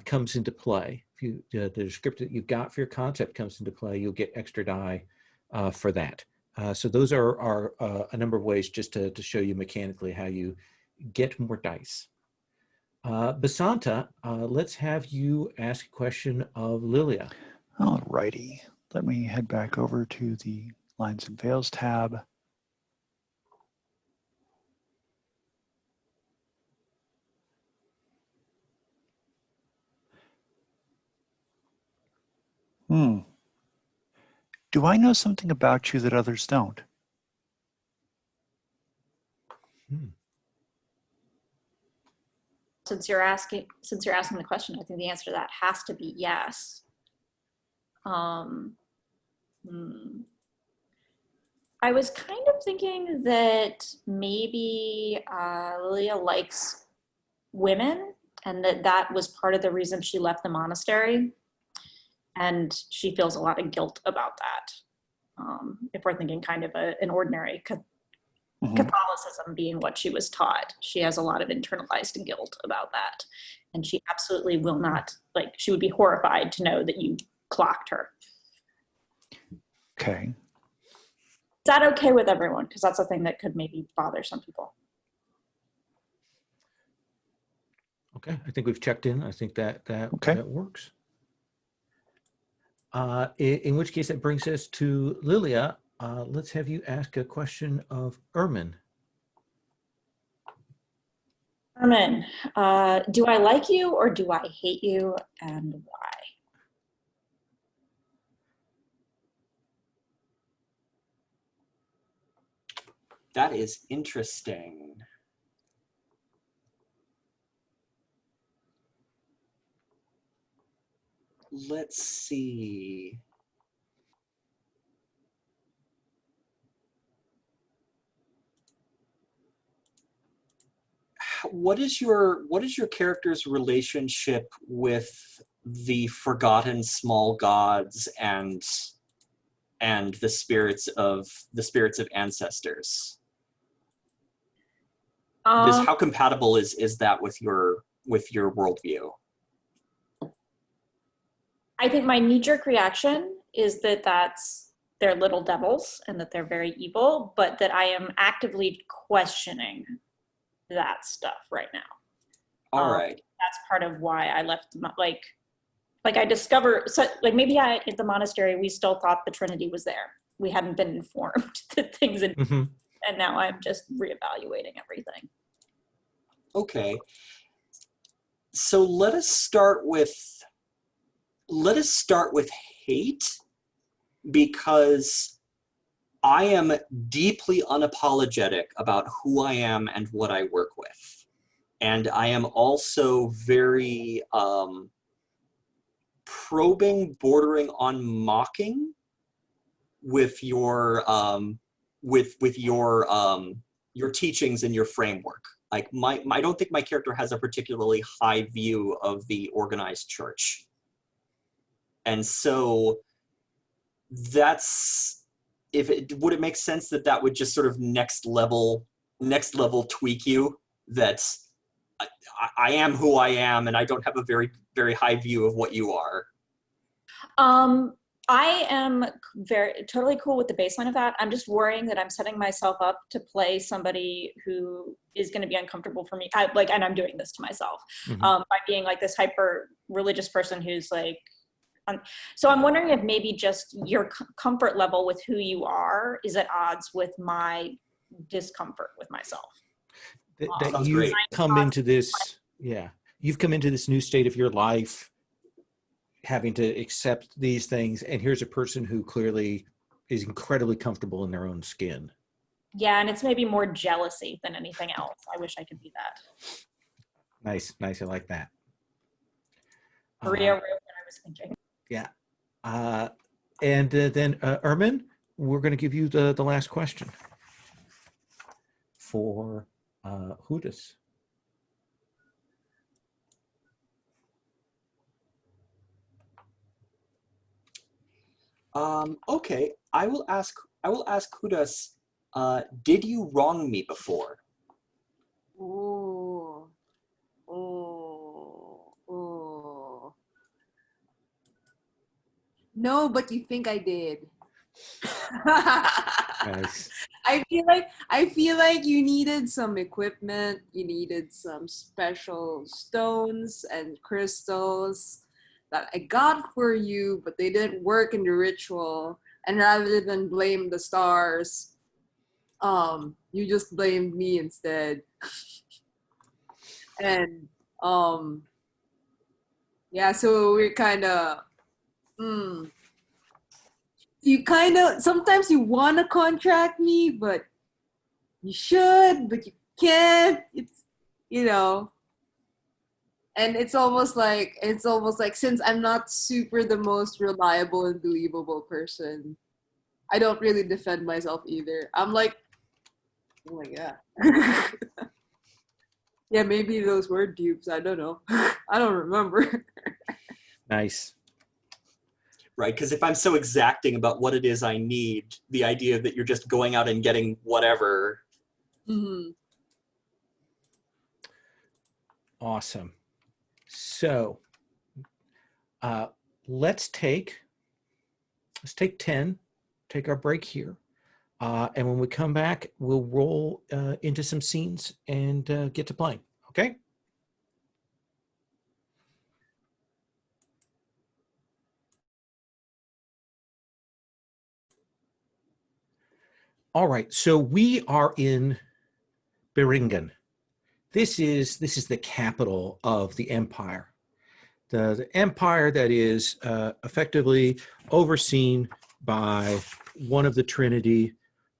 comes into play, if you the descriptor that you've got for your concept comes into play, you'll get extra die for that. So those are a number of ways just to show you mechanically how you get more dice. Basanta, let's have you ask a question of Lilia. All righty. Let me head back over to the Lines and Veils tab. Do I know something about you that others don't? Since you're asking the question, I think the answer to that has to be yes. I I was kind of thinking that maybe Lilia likes women, and that was part of the reason she left the monastery. And she feels a lot of guilt about that. If we're thinking kind of an ordinary Catholicism being what she was taught, she has a lot of internalized guilt about that. And she absolutely will not, like, she would be horrified to know that you clocked her. Okay. Is that okay with everyone? Because that's a thing that could maybe bother some people. Okay, I think we've checked in. I think that Okay. that works. In which case, that brings us to Lilia. Let's have you ask a question of Ermin. Herman, do I like you or do I hate you, and why? That is interesting. Let's see. What is your character's relationship with the forgotten small gods and the spirits of ancestors? How compatible is that with your worldview? I think my knee-jerk reaction is that they're little devils and that they're very evil, but that I am actively questioning that stuff right now. All right. That's part of why I left. Like I discovered, so like maybe at the monastery we still thought the Trinity was there. We hadn't been informed that things, and now I'm just reevaluating everything. Okay. So let us start with hate, because I am deeply unapologetic about who I am and what I work with. And I am also very probing, bordering on mocking with your your teachings and your framework. Like I don't think my character has a particularly high view of the organized church. And so would it make sense that would just sort of next level tweak you, that I am who I am and I don't have a very, very high view of what you are? I am totally cool with the baseline of that. I'm just worrying that I'm setting myself up to play somebody who is going to be uncomfortable for me. And I'm doing this to myself by being like this hyper religious person who's like, so I'm wondering if maybe just your comfort level with who you are is at odds with my discomfort with myself. That you've come into this, you've come into this new state of your life, having to accept these things, and here's a person who clearly is incredibly comfortable in their own skin. Yeah, and it's maybe more jealousy than anything else. I wish I could be that. Nice, I like that. Maria wrote what I was thinking. Yeah. And then Ermin, we're going to give you the last question for Hudis. Okay, I will ask Kudas, did you wrong me before? Ooh. No, but you think I did. Nice. I feel like you needed some equipment, you needed some special stones and crystals that I got for you, but they didn't work in the ritual. And rather than blame the stars, you just blamed me instead. And yeah, so we're kind of you kind of sometimes you want to contract me, but you should, but you can't. It's and it's almost like since I'm not super the most reliable and believable person, I don't really defend myself either. I'm like, oh my god. Yeah, maybe those were dupes. I don't know. I don't remember. Nice. Right, because if I'm so exacting about what it is I need, the idea that you're just going out and getting whatever. Mm-hmm. Awesome. So let's take 10, take our break here. And when we come back, we'll roll into some scenes and get to playing, okay? All right, so we are in Beringen. This is the capital of the empire. The empire that is effectively overseen by one of the Trinity,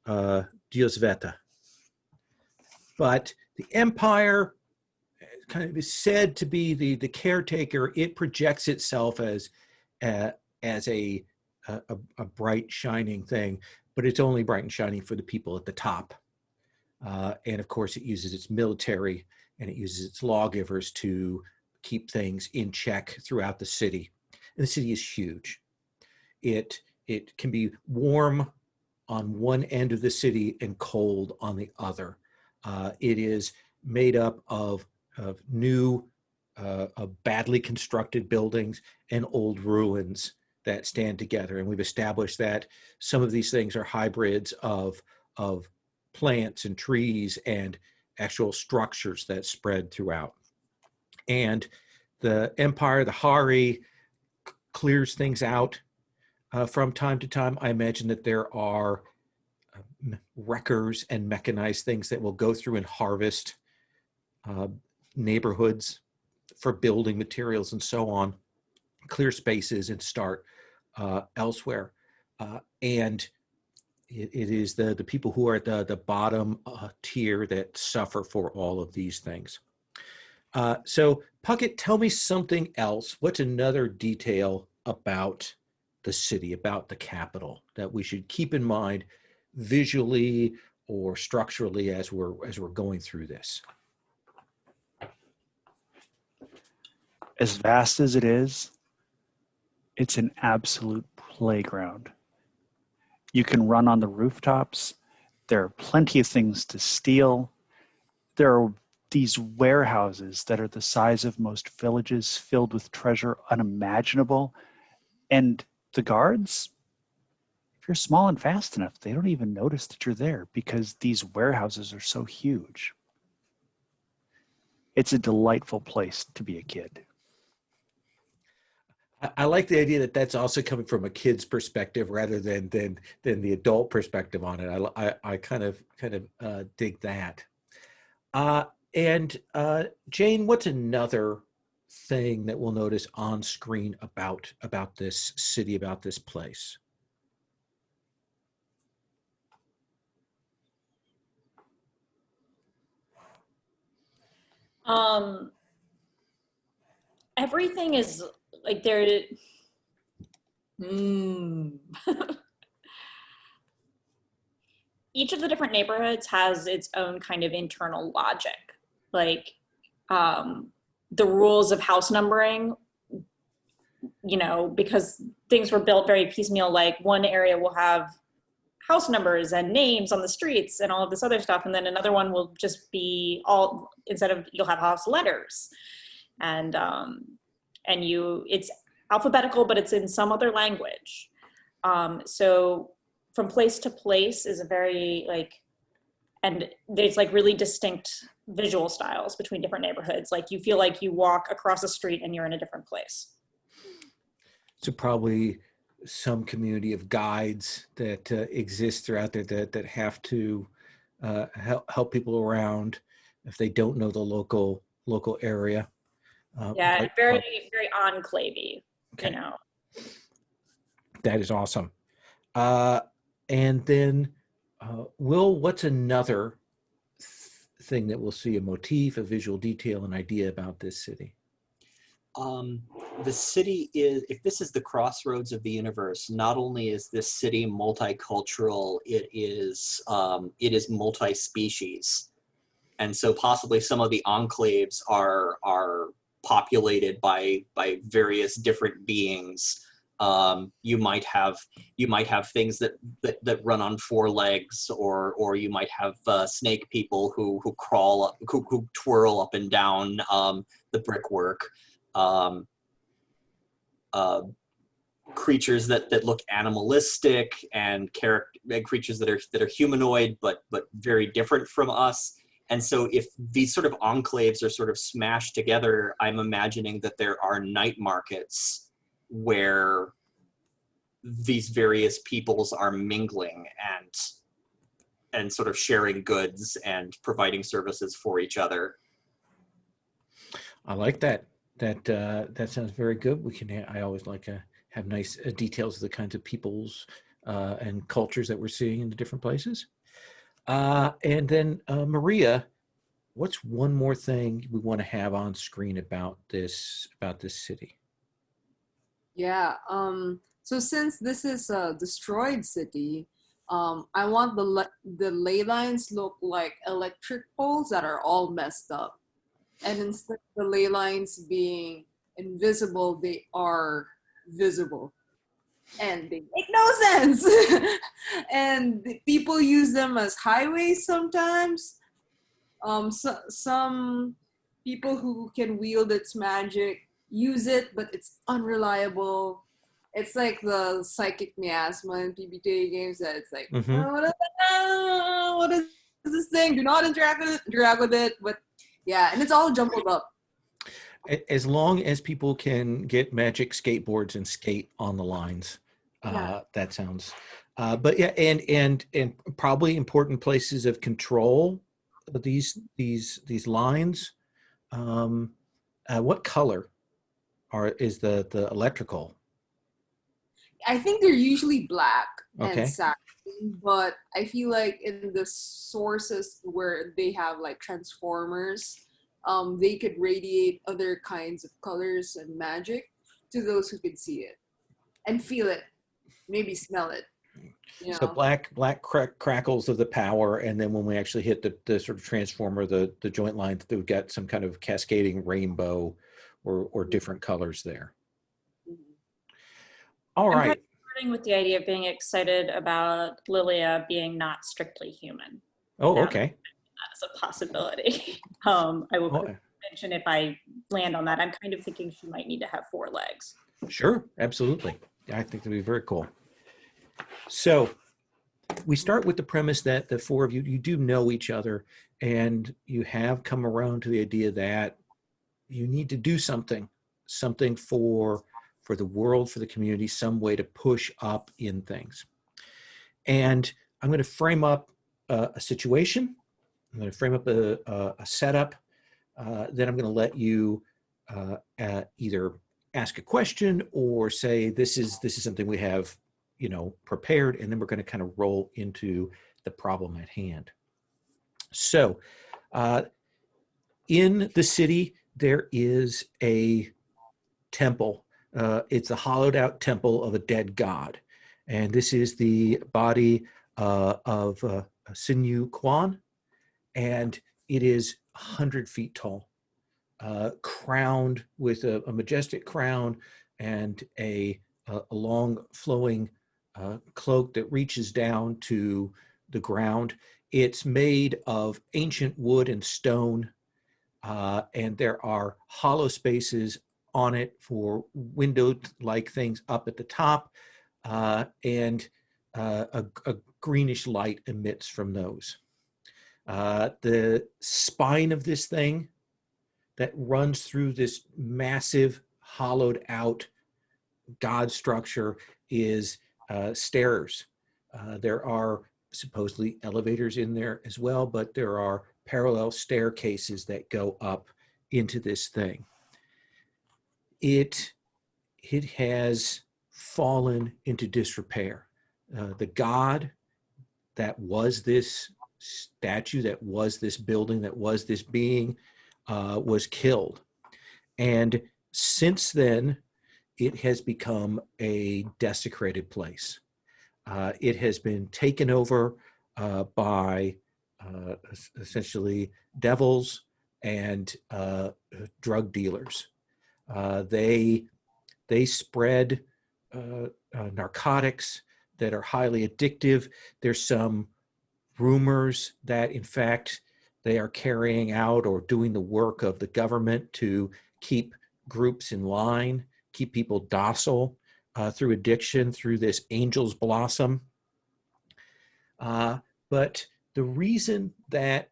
Dios Veta. But the empire kind of is said to be the caretaker. It projects itself as a bright, shining thing, but it's only bright and shining for the people at the top. And of course, it uses its military and it uses its lawgivers to keep things in check throughout the city. And the city is huge. It can be warm on one end of the city and cold on the other. It is made up of new, badly constructed buildings and old ruins that stand together. And we've established that some of these things are hybrids of plants and trees and actual structures that spread throughout. And the empire, the Hari, clears things out from time to time. I imagine that there are wreckers and mechanized things that will go through and harvest neighborhoods for building materials and so on, clear spaces and start elsewhere. And it is the people who are at the bottom tier that suffer for all of these things. So Puckett, tell me something else. What's another detail about the city, about the capital, that we should keep in mind visually or structurally as we're going through this? As vast as it is, it's an absolute playground. You can run on the rooftops. There are plenty of things to steal. There are these warehouses that are the size of most villages, filled with treasure unimaginable. And the guards, if you're small and fast enough, they don't even notice that you're there because these warehouses are so huge. It's a delightful place to be a kid. I like the idea that that's also coming from a kid's perspective rather than the adult perspective on it. I kind of dig that. And Jane, what's another thing that we'll notice on screen about this city, about this place? Everything is like there. Each of the different neighborhoods has its own kind of internal logic. Like the rules of house numbering, you know, because things were built very piecemeal, like one area will have house numbers and names on the streets and all of this other stuff. And then another one will just be all, instead of, you'll have house letters. And it's alphabetical, but it's in some other language. So from place to place is a very and there's really distinct visual styles between different neighborhoods. Like you feel like you walk across a street and you're in a different place. So probably some community of guides that exist throughout there that have to help people around if they don't know the local area. Yeah, very enclavey, okay. You know. That is awesome. And then, Will, what's another thing that we'll see, a motif, a visual detail, an idea about this city? the city is, if this is the crossroads of the universe, not only is this city multicultural, it is multi-species. And so possibly some of the enclaves are populated by various different beings. You might have things that run on 4 legs, or you might have snake people who crawl, who twirl up and down the brickwork. Creatures that look animalistic, and creatures that are humanoid but very different from us. And so if these sort of enclaves are sort of smashed together, I'm imagining that there are night markets where these various peoples are mingling and sort of sharing goods and providing services for each other. I like that. That sounds very good. I always like to have nice details of the kinds of peoples and cultures that we're seeing in the different places. And then Maria, what's one more thing we want to have on screen about this city? Yeah. So since this is a destroyed city, I want the ley lines look like electric poles that are all messed up. And instead of the ley lines being invisible, they are visible. And they make no sense. And people use them as highways sometimes. Some people who can wield its magic use it, but it's unreliable. It's like the psychic miasma in PBTA games that it's like, what is this thing? Do not interact with it. But yeah, and it's all jumbled up. As long as people can get magic skateboards and skate on the lines, that sounds. But yeah, and probably important places of control. These lines. What color is the electrical? I think they're usually black and Okay. satin, but I feel like in the sources where they have like transformers, they could radiate other kinds of colors and magic to those who could see it and feel it, maybe smell it. You So know? black crackles of the power, and then when we actually hit the sort of transformer, the joint lines, we've got some kind of cascading rainbow or different colors there. All I'm right. kind of starting with the idea of being excited about Lilia being not strictly human. Oh, Now okay. That's a possibility. I will mention if I land on that. I'm kind of thinking she might need to have 4 legs. Sure, absolutely. I think that'd be very cool. So we start with the premise that the 4 of you do know each other, and you have come around to the idea that you need to do something for the world, for the community, some way to push up in things. And I'm going to frame up a situation. I'm going to frame up a setup. Then I'm going to let you either ask a question or say this is something we have, prepared, and then we're going to kind of roll into the problem at hand. So, in the city there is a temple. It's a hollowed out temple of a dead god, and this is the body of Sinew Kwan, and it is 100 feet tall, crowned with a majestic crown and a long flowing cloak that reaches down to the ground. It's made of ancient wood and stone, and there are hollow spaces on it for window-like things up at the top, and a greenish light emits from those. The spine of this thing that runs through this massive hollowed out god structure is stairs. There are supposedly elevators in there as well, but there are parallel staircases that go up into this thing. It has fallen into disrepair. The god that was this statue, that was this building, that was this being, was killed. And since then, it has become a desecrated place. It has been taken over by essentially devils and drug dealers. They spread narcotics that are highly addictive. There's some rumors that, in fact, they are carrying out or doing the work of the government to keep groups in line, keep people docile through addiction, through this angel's blossom. But the reason that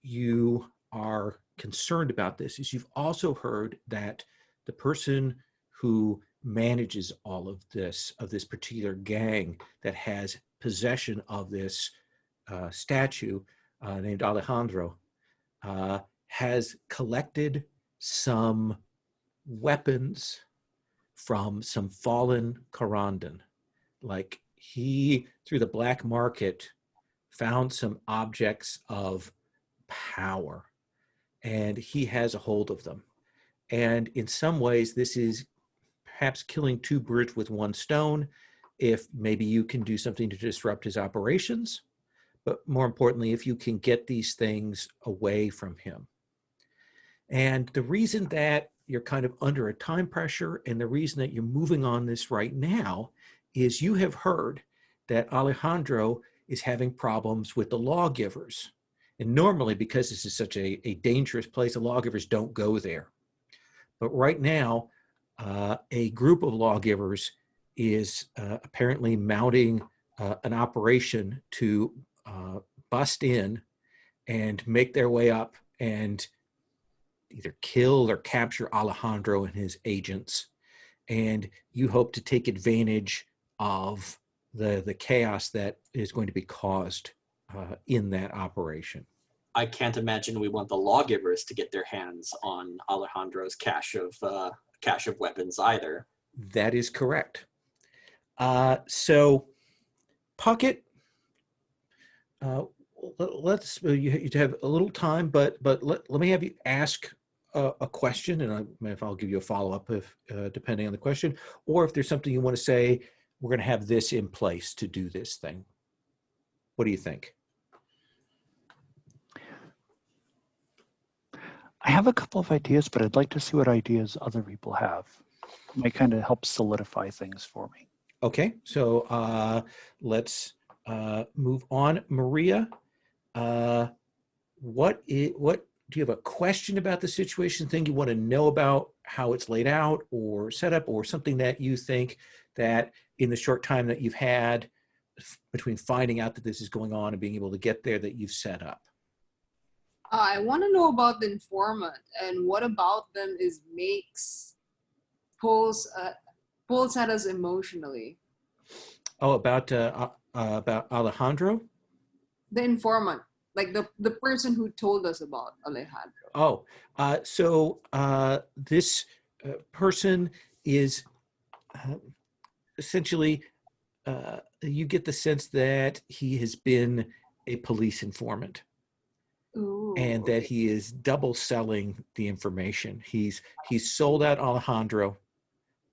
you are concerned about this is you've also heard that the person who manages all of this particular gang that has possession of this statue named Alejandro has collected some weapons from some fallen Karanduun. Like, he, through the black market, found some objects of power, and he has a hold of them. And in some ways, this is perhaps killing two birds with one stone. If maybe you can do something to disrupt his operations, but more importantly, if you can get these things away from him. And the reason that you're kind of under a time pressure, and the reason that you're moving on this right now, is you have heard that Alejandro is having problems with the lawgivers. And normally, because this is such a dangerous place, the lawgivers don't go there. But right now, a group of lawgivers is apparently mounting an operation to bust in and make their way up and either kill or capture Alejandro and his agents. And you hope to take advantage of the chaos that is going to be caused in that operation. I can't imagine we want the lawgivers to get their hands on Alejandro's cache of weapons either. That is correct. So, Puckett, you have a little time, but let me have you ask a question, and I'll give you a follow-up if depending on the question, or if there's something you want to say, we're going to have this in place to do this thing. What do you think? I have a couple of ideas, but I'd like to see what ideas other people have. It might kind of help solidify things for me. Okay, so let's move on. Maria, what do you have a question about the situation, thing you want to know about how it's laid out or set up, or something that you think that in the short time that you've had between finding out that this is going on and being able to get there, that you've set up? I want to know about the informant, and what about them pulls at us emotionally. Oh, about Alejandro? The informant, like the person who told us about Alejandro. Oh, so this person is essentially, you get the sense that he has been a police informant. Ooh, and that he is double selling the information. He's sold out Alejandro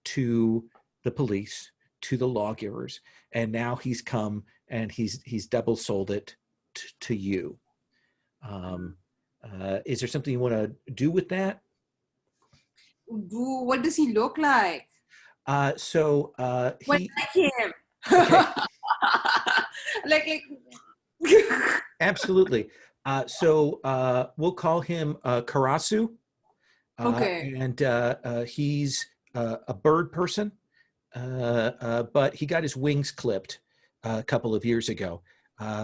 to the police, to the lawgivers, and now he's come and he's double sold it to you. Is there something you want to do with that? what does he look like? So What, he like him? Okay. like Absolutely. So we'll call him Karasu. Okay. And he's a bird person, but he got his wings clipped a couple of years ago.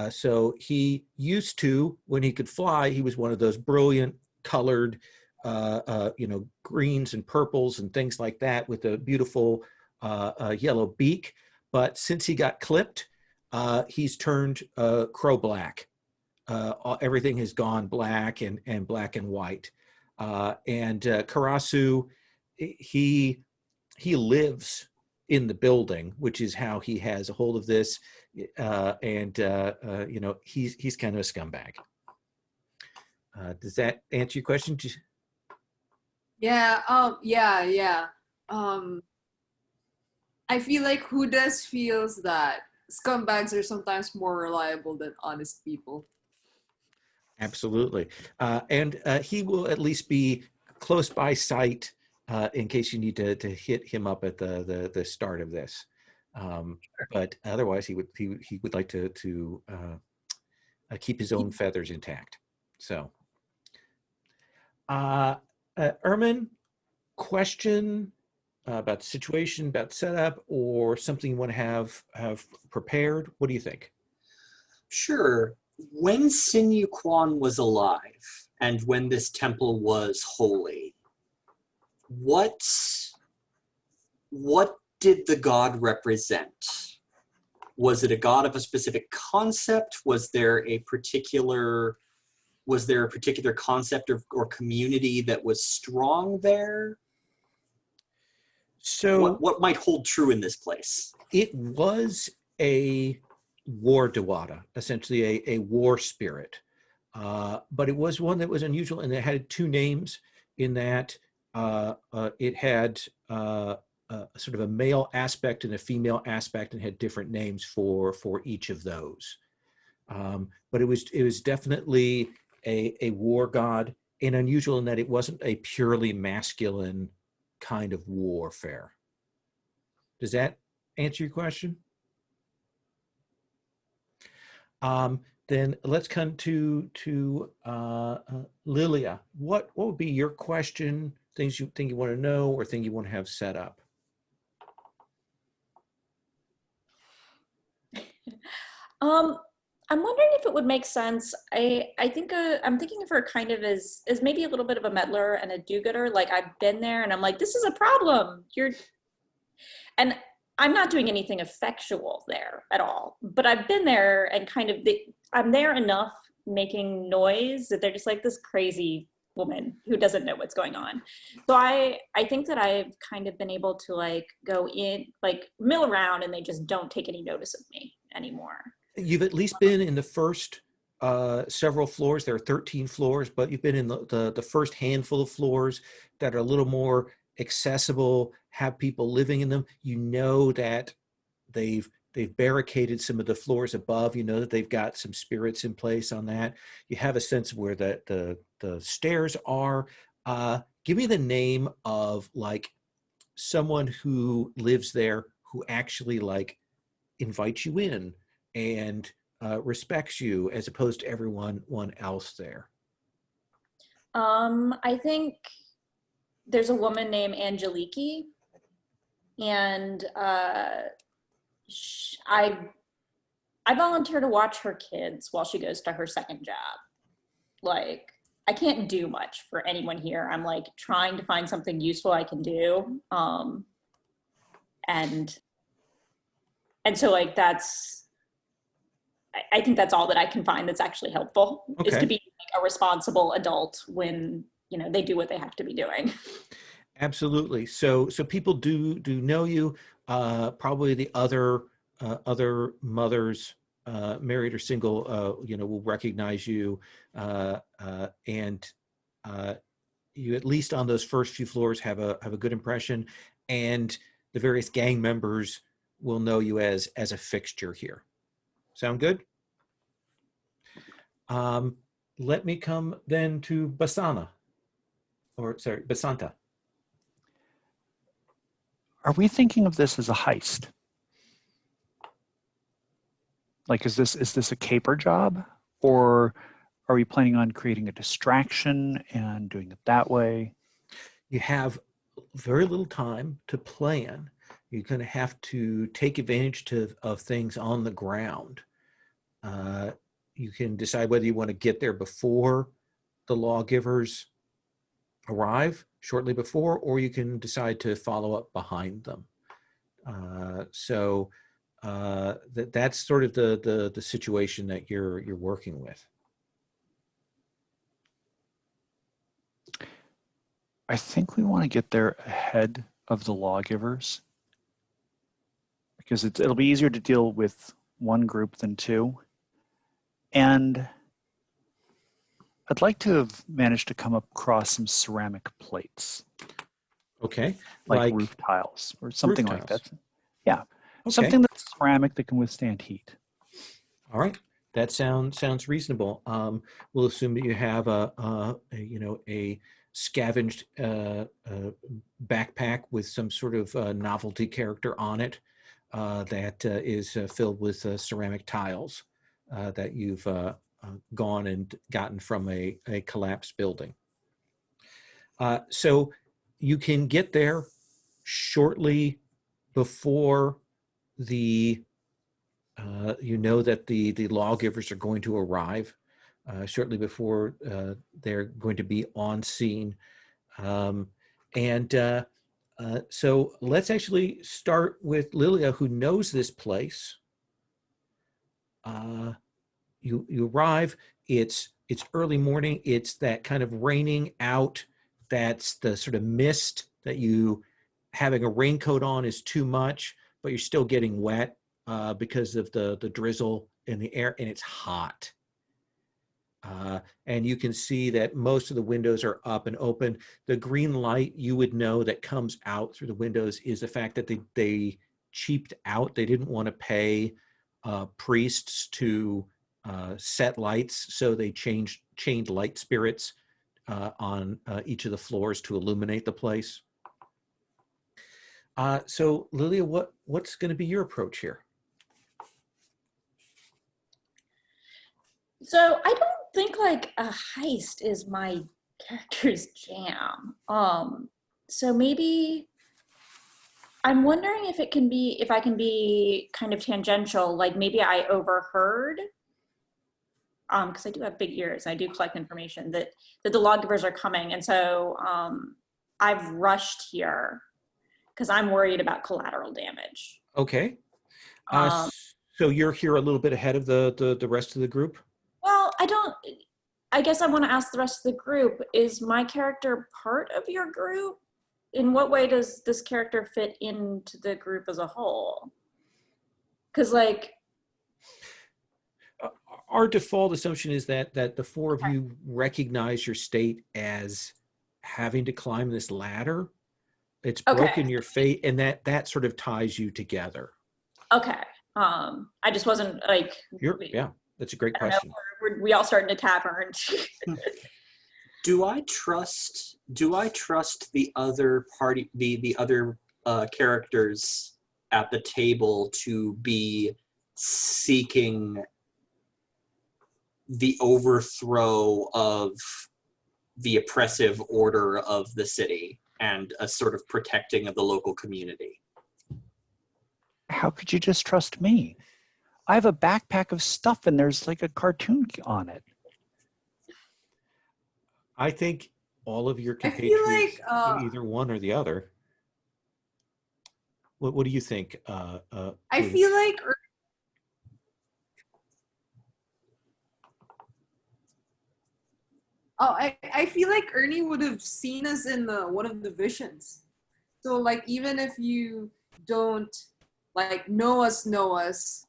So he used to, when he could fly, he was one of those brilliant colored, greens and purples and things like that with a beautiful yellow beak. But since he got clipped, he's turned crow black. Everything has gone black and black and white. And Karasu, he lives in the building, which is how he has a hold of this. He's kind of a scumbag. Does that answer your question? Yeah. Yeah. I feel like Hudas feels that scumbags are sometimes more reliable than honest people. Absolutely. And he will at least be close by sight in case you need to hit him up at the start of this. But otherwise, he would like to keep his own feathers intact. So, Ermin, question about the situation, about setup, or something you want to have prepared? What do you think? Sure. When Sinew Quan was alive, and when this temple was holy, what did the god represent? Was it a god of a specific concept? Was there a particular concept or community that was strong there? So what might hold true in this place? it was a war Dewata, essentially a war spirit. But it was one that was unusual, and it had two names in that it had sort of a male aspect and a female aspect, and had different names for each of those. But it was definitely a war god, and unusual in that it wasn't a purely masculine kind of warfare. Does that answer your question? Then let's come to Lilia. What would be your question? Things you think you want to know, or thing you want to have set up? I'm wondering if it would make sense. I think I'm thinking of her kind of as maybe a little bit of a meddler and a do-gooder. Like, I've been there and I'm like, this is a problem. And I'm not doing anything effectual there at all, but I've been there and kind of I'm there enough making noise that they're just like, this crazy woman who doesn't know what's going on. So I think that I've kind of been able to like go in, like mill around, and they just don't take any notice of me anymore. You've at least been in the first several floors. There are 13 floors, but you've been in the first handful of floors that are a little more accessible, have people living in them. You know that they've barricaded some of the floors above. You know that they've got some spirits in place on that. You have a sense of where the stairs are. Give me the name of like someone who lives there who actually like invites you in and respects you as opposed to everyone else there. I think there's a woman named Angeliki, and I volunteer to watch her kids while she goes to her second job. Like, I can't do much for anyone here. I'm like trying to find something useful I can do. And so like I think that's all that I can find that's actually helpful, is to be like a responsible adult when, you know, they do what they have to be doing. Absolutely. So people do know you. Probably the other mothers, married or single, you know, will recognize you, and you at least on those first few floors have a good impression, and the various gang members will know you as a fixture here. Sound good? Let me come then to Basanta. Are we thinking of this as a heist? Like, is this a caper job, or are we planning on creating a distraction and doing it that way? You have very little time to plan. You're going to have to take advantage of things on the ground. You can decide whether you want to get there before the lawgivers arrive, shortly before, or you can decide to follow up behind them. That's sort of the situation that you're working with. I think we want to get there ahead of the lawgivers, because it'll be easier to deal with one group than two. And I'd like to have managed to come across some ceramic plates. Okay. like roof tiles or something like tiles. that. Yeah, Okay. something that's ceramic that can withstand heat. All right. That sounds reasonable. We'll assume that you have a scavenged backpack with some sort of novelty character on it that is filled with ceramic tiles that you've gone and gotten from a collapsed building. So you can get there shortly before the you know that the lawgivers are going to arrive shortly before they're going to be on scene. So let's actually start with Lilia, who knows this place. You arrive. It's early morning. It's that kind of raining out. That's the sort of mist that you having a raincoat on is too much, but you're still getting wet because of the drizzle in the air, and it's hot. And you can see that most of the windows are up and open. The green light you would know that comes out through the windows is the fact that they cheaped out. They didn't want to pay priests to set lights, so they chained light spirits on each of the floors to illuminate the place. So Lilia, what's going to be your approach here? So I don't think like a heist is my character's jam. So maybe I'm wondering if I can be kind of tangential, like maybe I overheard, because I do have big ears, I do collect information that the lawgivers are coming, and so I've rushed here because I'm worried about collateral damage. Okay. So you're here a little bit ahead of the rest of the group? Well, I guess I want to ask the rest of the group, is my character part of your group? In what way does this character fit into the group as a whole? Because like... Our default assumption is that the four of you recognize your state as having to climb this ladder. It's broken your fate, and that sort of ties you together. Okay. I just wasn't like... Yeah, that's a great question. We all start in a tavern. Do I trust the other party, the other characters at the table to be seeking the overthrow of the oppressive order of the city and a sort of protecting of the local community? How could you just trust me? I have a backpack of stuff and there's like a cartoon on it. I think all of your compatriots do either one or the other. What do you think? I feel like I feel like Ernie would have seen us in one of the visions. So like even if you don't like know us,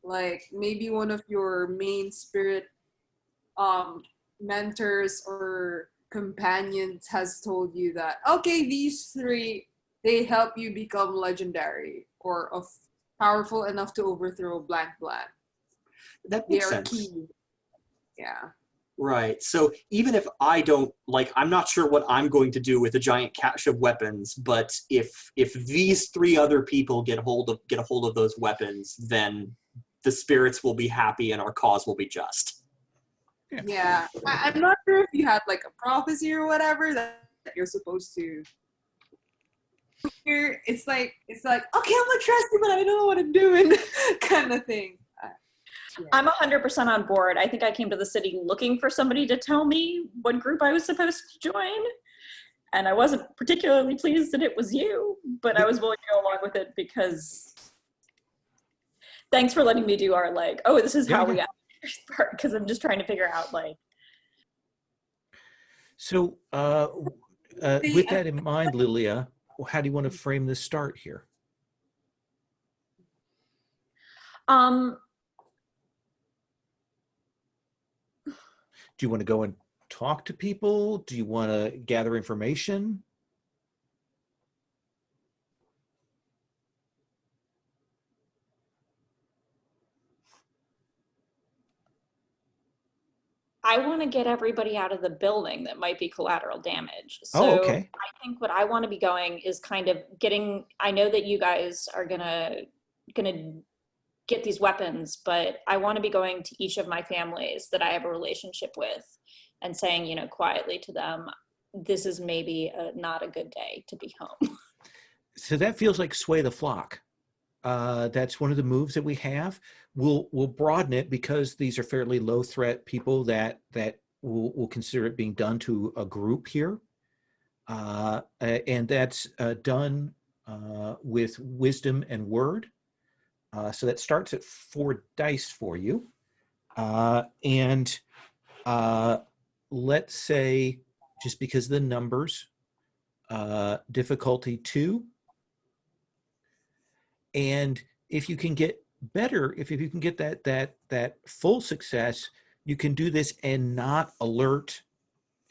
like maybe one of your main spirit mentors or companions has told you that, okay, these three, they help you become legendary or powerful enough to overthrow blank. That makes sense. Key. Yeah. Right. So even if I don't, like, I'm not sure what I'm going to do with a giant cache of weapons, but if these three other people get a hold of those weapons, then the spirits will be happy and our cause will be just. Yeah. I'm not sure if you had like a prophecy or whatever that you're supposed to. Here, it's like, okay, I'm gonna trust you, but I don't know what I'm doing, kind of thing. Yeah. I'm 100% on board. I think I came to the city looking for somebody to tell me what group I was supposed to join. And I wasn't particularly pleased that it was you, but I was willing to go along with it because thanks for letting me do our like, oh, this is how we got this part, because I'm just trying to figure out like. So with that in mind, Lilia, how do you want to frame this start here? Do you want to go and talk to people? Do you want to gather information? I want to get everybody out of the building that might be collateral damage. Oh, So okay. I think what I want to be going is kind of getting, I know that you guys are gonna get these weapons, but I want to be going to each of my families that I have a relationship with and saying, you know, quietly to them, this is maybe not a good day to be home. So that feels like sway the flock. That's one of the moves that we have. We'll broaden it because these are fairly low threat people that will consider it being done to a group here, and that's done with wisdom and word. So that starts at 4 dice for you, and let's say just because of the numbers, difficulty 2. And if you can get better, if you can get that full success, you can do this and not alert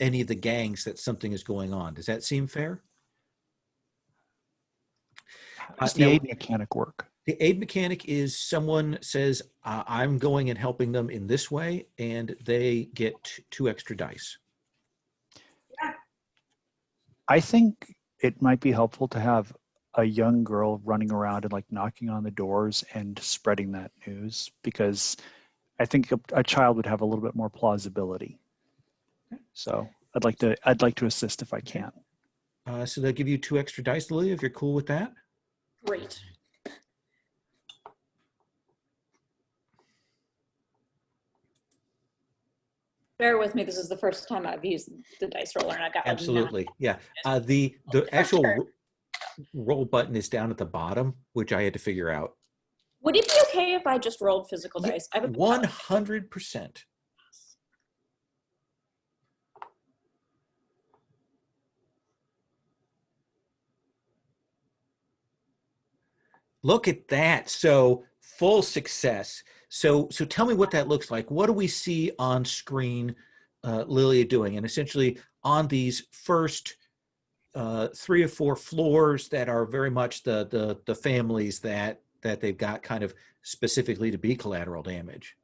any of the gangs that something is going on. Does that seem fair? How does the Now, aid mechanic work? the aid mechanic is someone says, I'm going and helping them in this way, and they get 2 extra dice. I think it might be helpful to have a young girl running around and like knocking on the doors and spreading that news, because I think a child would have a little bit more plausibility. So I'd like to assist if I can. So they'll give you 2 extra dice, Lily, if you're cool with that. Great. Bear with me, this is the first time I've used the dice roller and I got like Absolutely, 9. yeah. The actual roll button is down at the bottom, which I had to figure out. Would it be okay if I just rolled physical dice? I have a 100%. Look at that. So full success. So tell me what that looks like. What do we see on screen, Lilia doing? And essentially on these first 3 or 4 floors that are very much the families that they've got kind of specifically to be collateral damage.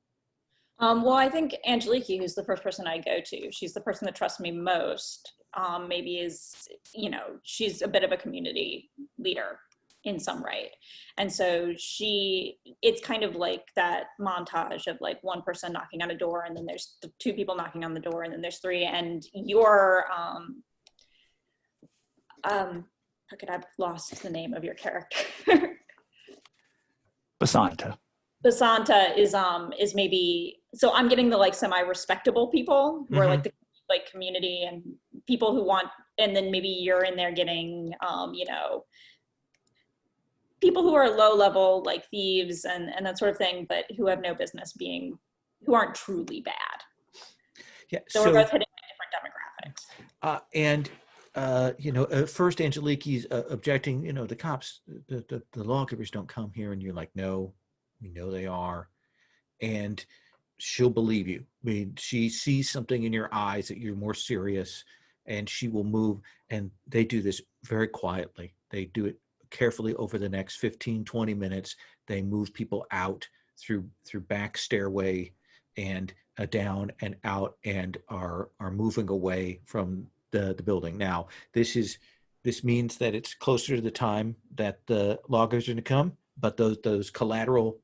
Well, I think Angeliki, who's the first person I go to, she's the person that trusts me most. Maybe is, you know, she's a bit of a community leader in some right. And so it's kind of like that montage of like one person knocking on a door and then there's 2 people knocking on the door and then there's 3 and you're, I've lost the name of your character. Basanta. Basanta is maybe, so I'm getting the like semi-respectable people who are like the like community and people who want, and then maybe you're in there getting, you know, people who are low level like thieves and that sort of thing, but who have no business being, who aren't truly bad. Yeah. So we're both hitting different demographics. And you know, first Angeliki's objecting, you know, the cops, the lawgivers don't come here, and you're like, no, we know they are, and she'll believe you. I mean, she sees something in your eyes that you're more serious, and she will move. And they do this very quietly. They do it carefully over the next 15, 20 minutes. They move people out through back stairway and down and out, and are moving away from the building. Now, this means that it's closer to the time that the loggers are going to come, but those collateral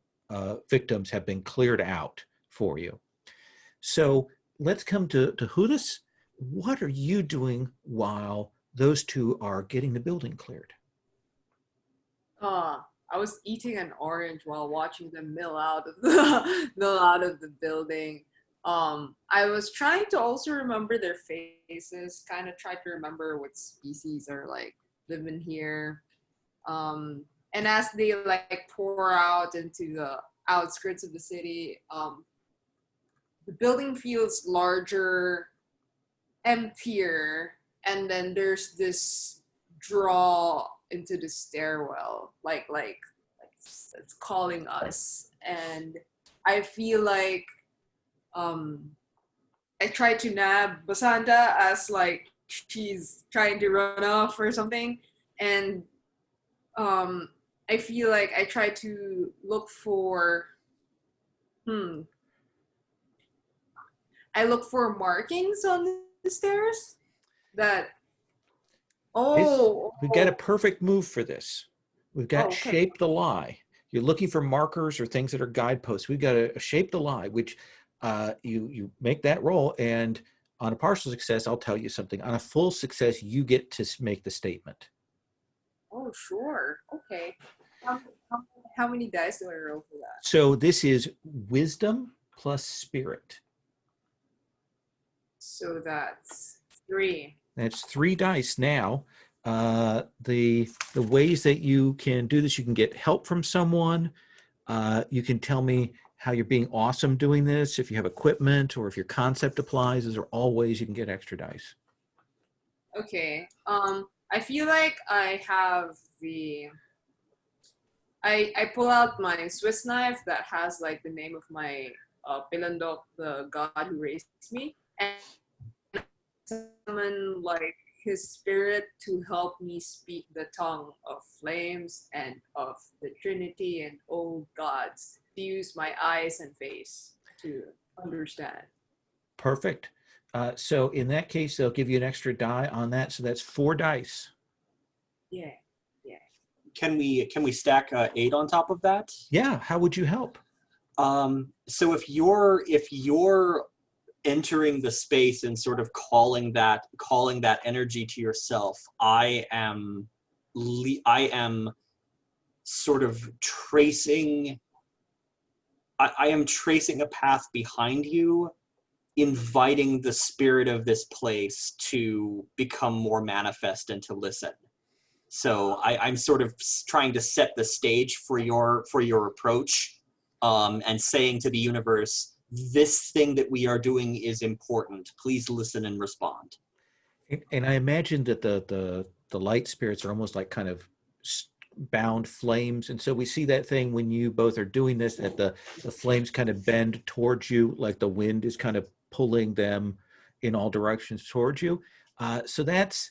victims have been cleared out for you. So let's come to Hudis. What are you doing while those 2 are getting the building cleared? I was eating an orange while watching them mill out of the building. I was trying to also remember their faces, kind of try to remember what species are like living here. And as they like pour out into the outskirts of the city, the building feels larger, emptier, and then there's this draw into the stairwell, like it's calling us. And I feel like I try to nab Basanta as like she's trying to run off or something, and I feel like I try to look for I look for markings on the stairs that. We've got a perfect move for this. We've got okay. shape the lie. You're looking for markers or things that are guideposts. We've got a shape the lie, which you make that roll, and on a partial success, I'll tell you something. On a full success, you get to make the statement. Oh, sure. Okay. How many dice do I roll for that? So this is wisdom plus spirit. So that's 3. That's 3 dice now. The ways that you can do this, you can get help from someone. You can tell me how you're being awesome doing this, if you have equipment or if your concept applies. Those are all ways you can get extra dice. Okay. I feel like I have I pull out my Swiss knife that has like the name of my Pilandok, the god who raised me, and summon like his spirit to help me speak the tongue of flames and of the Trinity and old gods, to use my eyes and face to understand. Perfect. So in that case, they'll give you an extra die on that. So that's 4 dice. Yeah. Can we stack 8 on top of that? Yeah. How would you help? So if you're entering the space and sort of calling that energy to yourself, I am sort of tracing. I am tracing a path behind you, inviting the spirit of this place to become more manifest and to listen. So I'm sort of trying to set the stage for your approach, and saying to the universe, this thing that we are doing is important. Please listen and respond. And I imagine that the light spirits are almost like kind of bound flames. And so we see that thing when you both are doing this, that the flames kind of bend towards you, like the wind is kind of pulling them in all directions towards you. So that's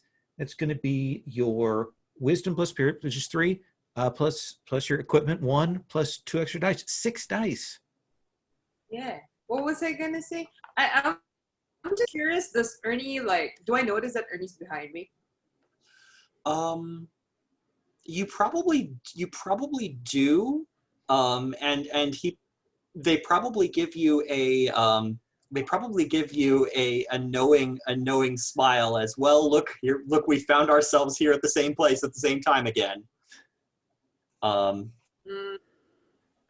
going to be your wisdom plus spirit, which is 3, plus your equipment 1, plus 2 extra dice, 6 dice. Yeah. What was I gonna say? I'm just curious. Does Ernie do I notice that Ernie's behind me? You probably do. And they probably give you a knowing smile as well. Look, we found ourselves here at the same place at the same time again.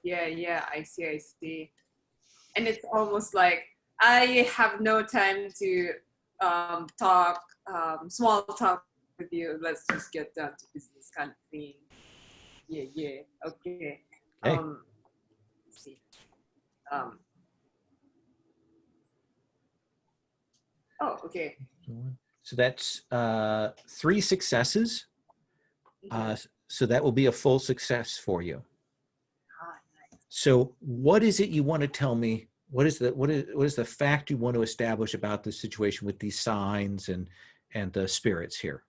Yeah, I see. And it's almost like I have no time to talk small talk with you. Let's just get down to business kind of thing. Yeah. Okay. Hey. Let's see. Oh, okay. So that's 3 successes. So that will be a full success for you. So what is it you want to tell me? What is the fact you want to establish about the situation with these signs and the spirits here?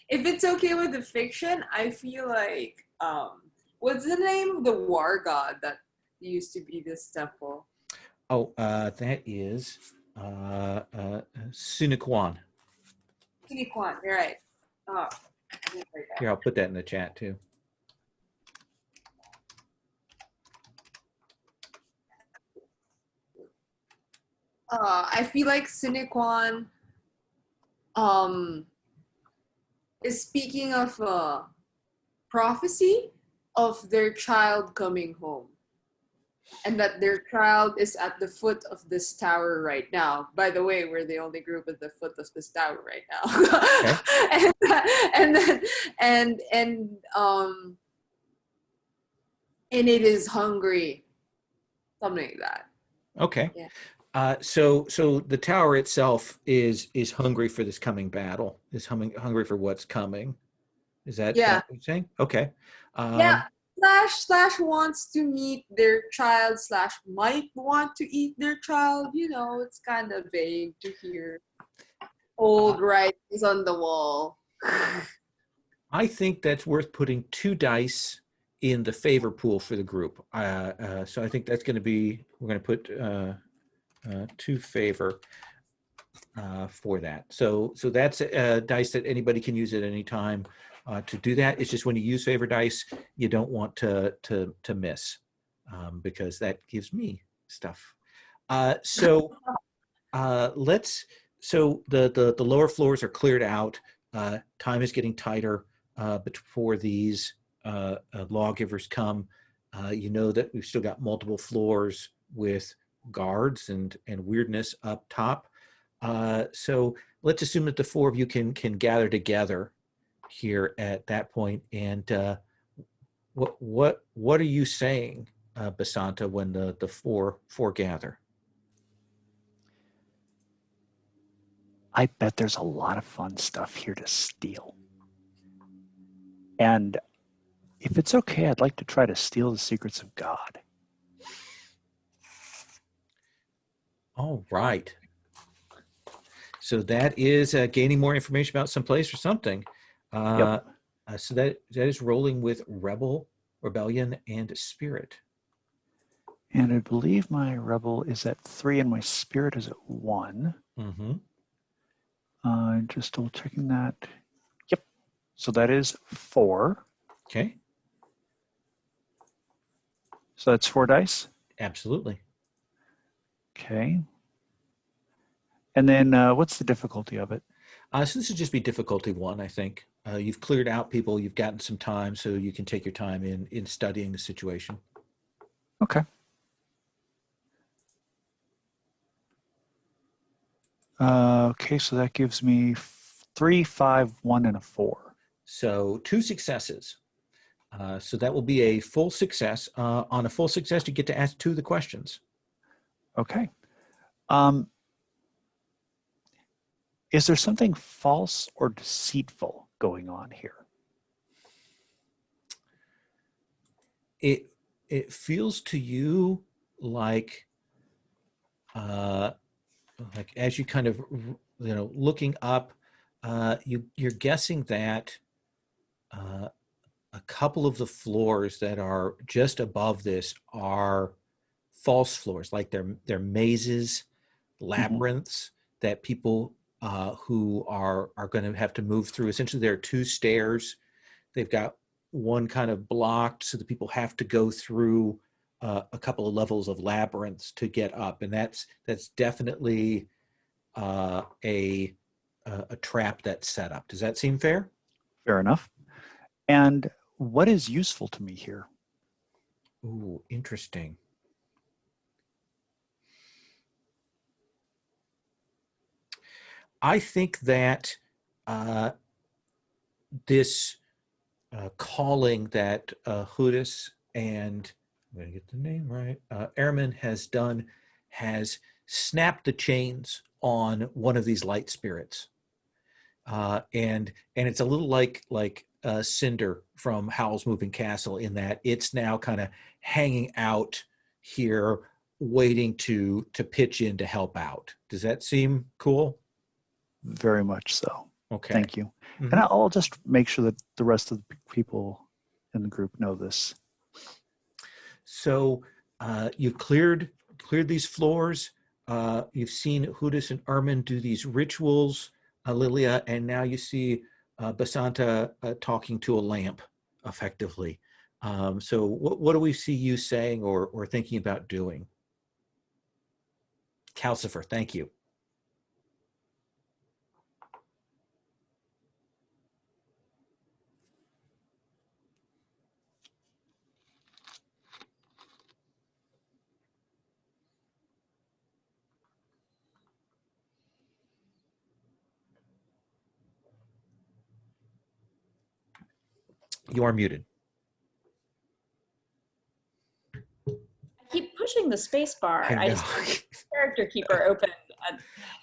If it's okay with the fiction, I feel like what's the name of the war god that used to be this temple? Oh, that is Sinequan. Sinequan, you're right. Here, I'll put that in the chat too. I feel like Sinequan is speaking of a prophecy of their child coming home. And that their child is at the foot of this tower right now. By the way, we're the only group at the foot of this tower right now. Okay. And it is hungry, something like that. Okay. Yeah. So the tower itself is hungry for this coming battle. Is hungry for what's coming. Is that what you're saying? Okay. Yeah. Slash wants to meet their child. Slash might want to eat their child. You know, it's kind of vague to hear old writings on the wall. I think that's worth putting 2 dice in the favor pool for the group. So I think that's going to be, we're going to put 2 favor for that. So that's dice that anybody can use at any time to do that. It's just when you use favor dice, you don't want to miss because that gives me stuff. So the lower floors are cleared out. Time is getting tighter before these lawgivers come. You know that we've still got multiple floors with guards and weirdness up top. So let's assume that the 4 of you can gather together here at that point. And what are you saying, Basanta, when the four gather? I bet there's a lot of fun stuff here to steal. And if it's okay, I'd like to try to steal the secrets of God. All right. So that is gaining more information about some place or something. Yep. So that is rolling with rebellion, and spirit. And I believe my rebel is at 3 and my spirit is at 1. Mm-hmm. Just double checking that. Yep. So that is 4. Okay. So that's 4 dice. Absolutely. Okay. And then what's the difficulty of it? So this would just be difficulty 1, I think. You've cleared out people. You've gotten some time, so you can take your time in studying the situation. Okay. Okay, so that gives me 3, 5, 1, and a 4. So 2 successes. So that will be a full success. On a full success, you get to ask 2 of the questions. Okay. Is there something false or deceitful going on here? It feels to you like as you kind of looking up, you're guessing that a couple of the floors that are just above this are false floors, like they're mazes, labyrinths that people who are going to have to move through. Essentially, there are 2 stairs. They've got one kind of blocked, so that people have to go through a couple of levels of labyrinths to get up, and that's definitely a trap that's set up. Does that seem fair? Fair enough. And what is useful to me here? Ooh, interesting. I think that this calling that Hudis and, I'm going to get the name right, Airman has done, has snapped the chains on one of these light spirits. And it's a little like Cinder from Howl's Moving Castle, in that it's now kind of hanging out here waiting to pitch in to help out. Does that seem cool? Very much so. Okay. Thank you. Mhm. And I'll just make sure that the rest of the people in the group know this. So you've cleared these floors. You've seen Hudis and Ermin do these rituals, Lilia, and now you see Basanta talking to a lamp, effectively. So what do we see you saying or thinking about doing? Calcifer, thank you. You are muted. I keep pushing the space bar. I know. I just character keeper open.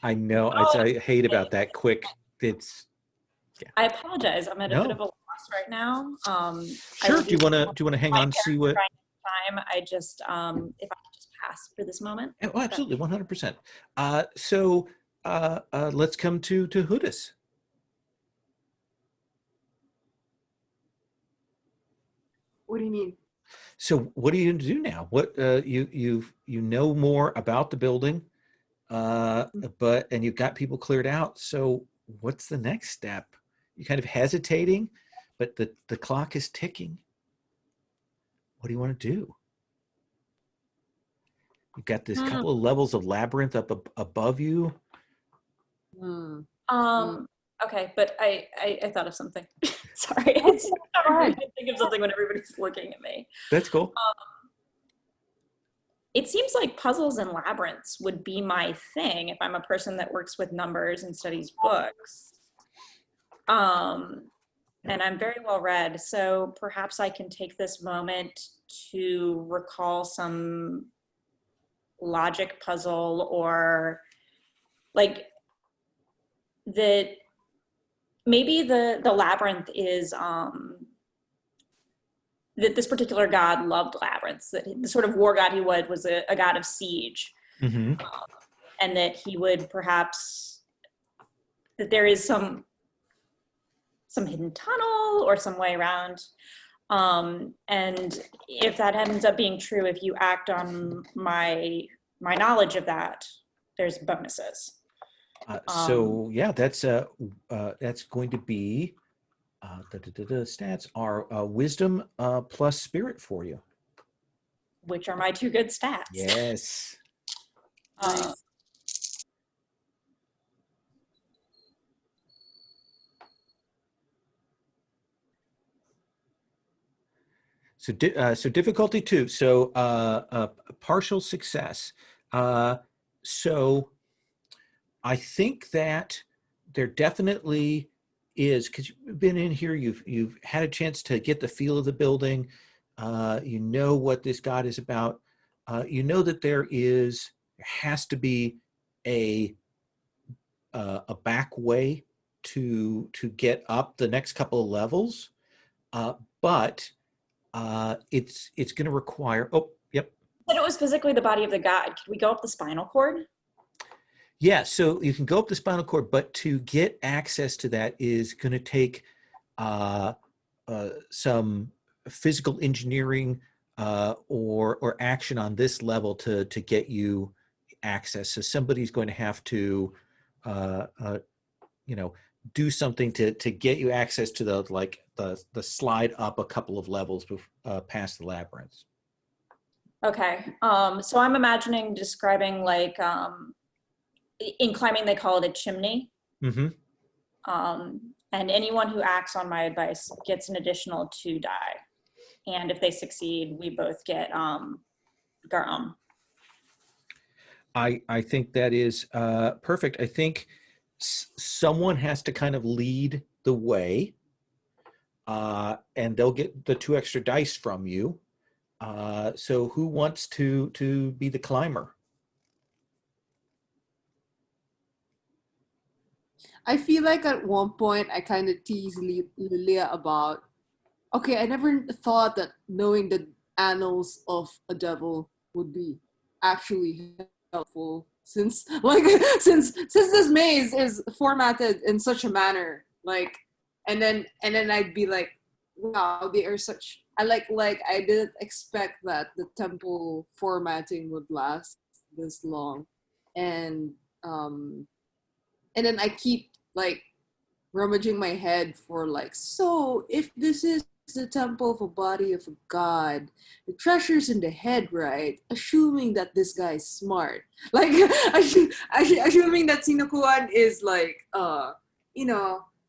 I know. I hate about that quick. It's. Yeah. I apologize. I'm at a bit of a loss right now. Sure. Do you want to hang on and see what? Time. I just if I could just pass for this moment. Oh, absolutely, 100%. So let's come to Hudis. What do you mean? So what are you going to do now? What you know more about the building, and you've got people cleared out. So what's the next step? You're kind of hesitating, but the clock is ticking. What do you want to do? You've got this couple of levels of labyrinth up above you. Okay, but I thought of something. Sorry, it's hard to think of something when everybody's looking at me. That's cool. It seems like puzzles and labyrinths would be my thing if I'm a person that works with numbers and studies books. And I'm very well read, so perhaps I can take this moment to recall some logic puzzle, or like maybe the labyrinth is that this particular god loved labyrinths, that the sort of war god he was a god of siege. Mm-hmm. And that he would perhaps, that there is some hidden tunnel or some way around. And if that ends up being true, if you act on my knowledge of that, there's bonuses. So yeah, that's going to be the stats are wisdom plus spirit for you. Which are my two good stats. Yes. So difficulty 2. So partial success. So I think that there definitely is, because you've been in here, you've had a chance to get the feel of the building. You know what this god is about. You know that there has to be a back way to get up the next couple of levels, but it's going to require. Oh, yep. But it was physically the body of the god. Could we go up the spinal cord? Yeah, so you can go up the spinal cord, but to get access to that is going to take some physical engineering or action on this level to get you access. So somebody's going to have to, do something to get you access to the slide up a couple of levels past the labyrinth. Okay, so I'm imagining describing like. In climbing, they call it a chimney. Mm-hmm. And anyone who acts on my advice gets an additional 2 die. And if they succeed, we both get garum. I think that is perfect. I think someone has to kind of lead the way, and they'll get the 2 extra dice from you. So who wants to be the climber? I feel like at one point I kind of teased Lilia about, okay, I never thought that knowing the annals of a devil would be actually helpful, since this maze is formatted in such a manner, like, and then I'd be like, wow, they are such. I didn't expect that the temple formatting would last this long, and then I keep like rummaging my head for like, so if this is the temple of a body of a god, the treasure's in the head, right? Assuming that this guy is smart, like assuming that Sinukuan is like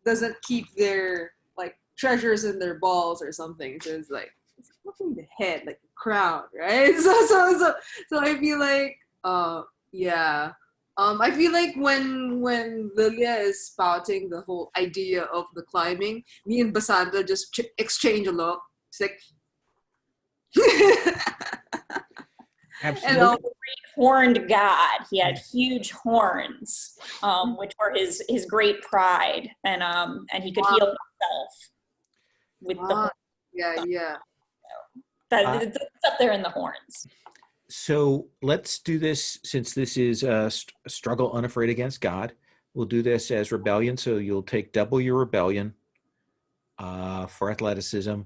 doesn't keep their like treasures in their balls or something. So it's like it's looking the head like the crown, right? So I feel like yeah. I feel like when Lilia is spouting the whole idea of the climbing, me and Basanta just exchange a look. It's like, Absolutely. And the great horned god, he had huge horns, which were his great pride, and he could heal himself with the horns. Yeah. It's up there in the horns. So let's do this, since this is a struggle unafraid against God. We'll do this as rebellion. So you'll take double your rebellion for athleticism,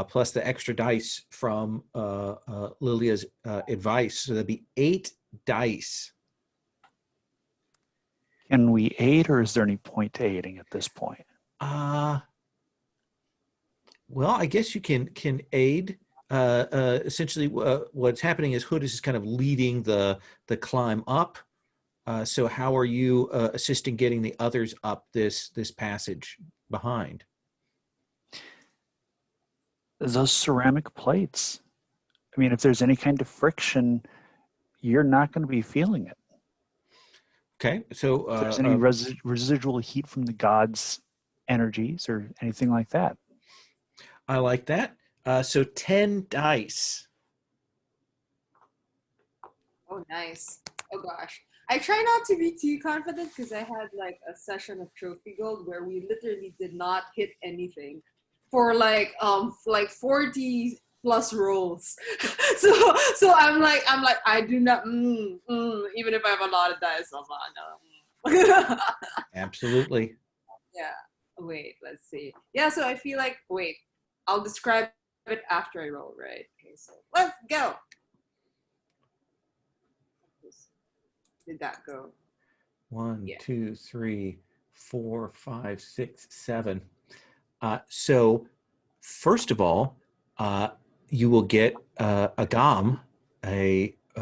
plus the extra dice from Lilia's advice. So that'd be 8 dice. Can we aid, or is there any point to aiding at this point? Well, I guess you can aid. Essentially, what's happening is Hood is kind of leading the climb up. So how are you assisting getting the others up this passage behind? Those ceramic plates. I mean, if there's any kind of friction, you're not going to be feeling it. Okay, so If there's any residual heat from the gods' energies or anything like that. I like that. So 10 dice. Oh, nice. Oh gosh. I try not to be too confident because I had like a session of Trophy Gold where we literally did not hit anything for like 40 plus rolls. so I'm like I do not even if I have a lot of dice, I'm like, no. Absolutely. Yeah. Wait, let's see. Yeah, so I feel like I'll describe it after I roll, right? Okay, so let's go. Did that go? 1, Yeah. 2, 3, 4, 5, 6, 7. So first of all, you will get a GOM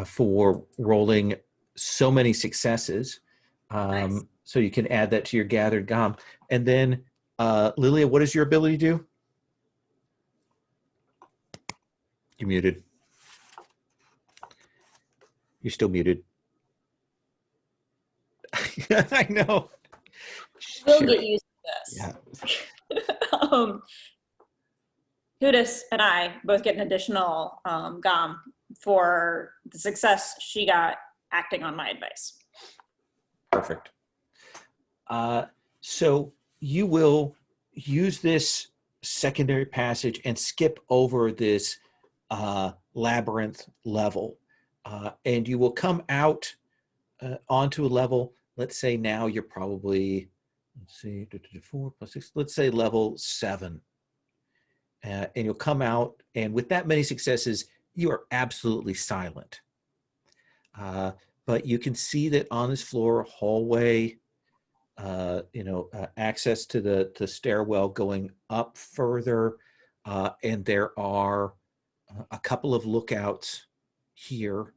for rolling so many successes. Nice. So you can add that to your gathered GOM. And then, Lilia, what does your ability do? You're muted. You're still muted. I know. We'll Sure. get used to this. Yeah. Hudis and I both get an additional GOM for the success she got acting on my advice. Perfect. So you will use this secondary passage and skip over this labyrinth level, and you will come out onto a level. Let's say now you're probably, 4 plus 6, let's say level 7. And you'll come out, and with that many successes, you are absolutely silent. But you can see that on this floor, hallway, access to the stairwell going up further, and there are a couple of lookouts here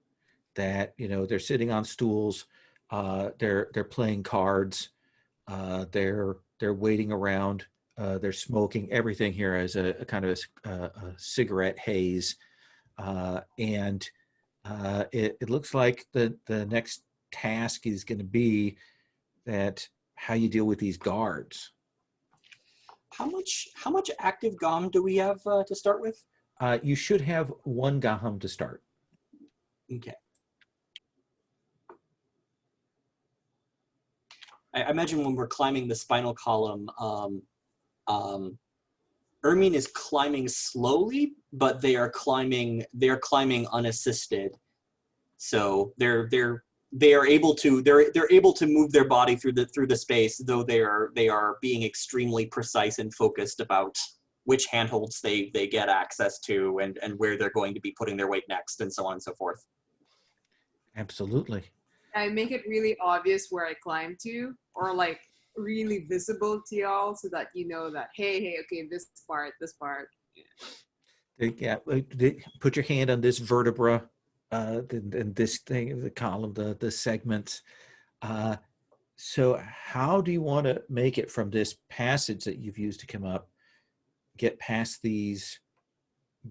that they're sitting on stools, they're playing cards, they're waiting around, they're smoking. Everything here has a kind of a cigarette haze, and it looks like the next task is going to be that how you deal with these guards. How much active GOM do we have to start with? You should have 1 GOM to start. Okay. I imagine when we're climbing the spinal column, Ermine is climbing slowly, but they are climbing unassisted. So they're able to move their body through the space, though they are being extremely precise and focused about which handholds they get access to and where they're going to be putting their weight next, and so on and so forth. Absolutely. I make it really obvious where I climb to, or like really visible to y'all, so that you know that hey, okay, this part. Yeah, put your hand on this vertebra, and this thing, the column, the segments. So how do you want to make it from this passage that you've used to come up, get past these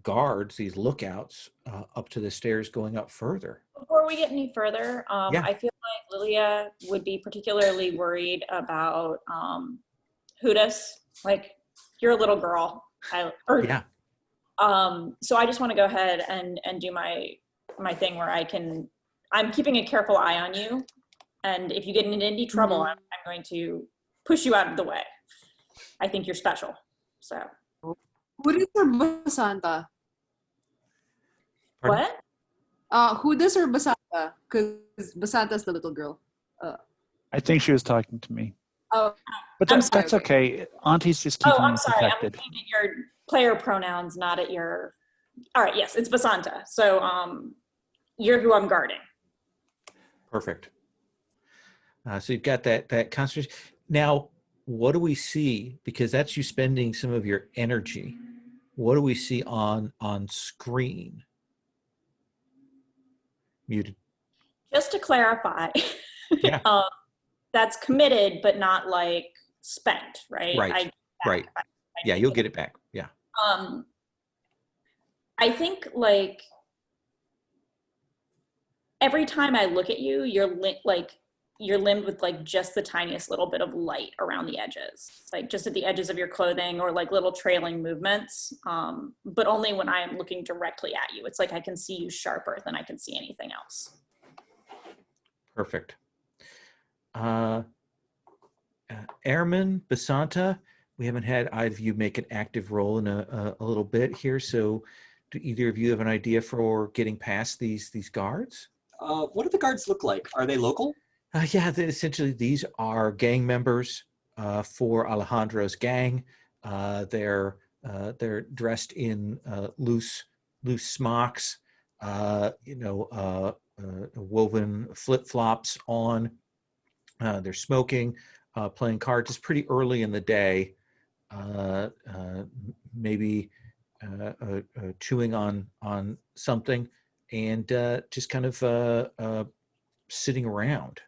guards, these lookouts, up to the stairs going up further? Before we get any further, Yeah. I feel like Lilia would be particularly worried about Hudis. Like, you're a little girl. Yeah. So I just want to go ahead and do my thing where I'm keeping a careful eye on you. And if you get into any trouble, I'm going to push you out of the way. I think you're special. So. Hudis or Basanta? Pardon? What? Hudis or Basanta? Because Basanta's the little girl. I think she was talking to me. Oh, But I'm that's sorry. okay. Auntie's just keeping I'm me sorry. I'm protected. thinking you're player pronouns, not at your. All right, yes, it's Basanta. So you're who I'm guarding. Perfect. So you've got that concentration. Now, what do we see? Because that's you spending some of your energy. What do we see on screen? Muted. Just to clarify, Yeah. that's committed, but not like spent, right? Right. Right. Yeah, you'll get it back. Yeah. I think like every time I look at you, you're limned with like just the tiniest little bit of light around the edges, like just at the edges of your clothing or like little trailing movements. But only when I am looking directly at you. It's like I can see you sharper than I can see anything else. Perfect. Airman, Basanta, we haven't had either of you make an active role in a little bit here. So do either of you have an idea for getting past these guards? What do the guards look like? Are they local? Yeah, essentially these are gang members for Alejandro's gang. They're dressed in loose smocks, woven flip-flops on. They're smoking, playing cards. It's pretty early in the day. Maybe chewing on something, and just kind of sitting around.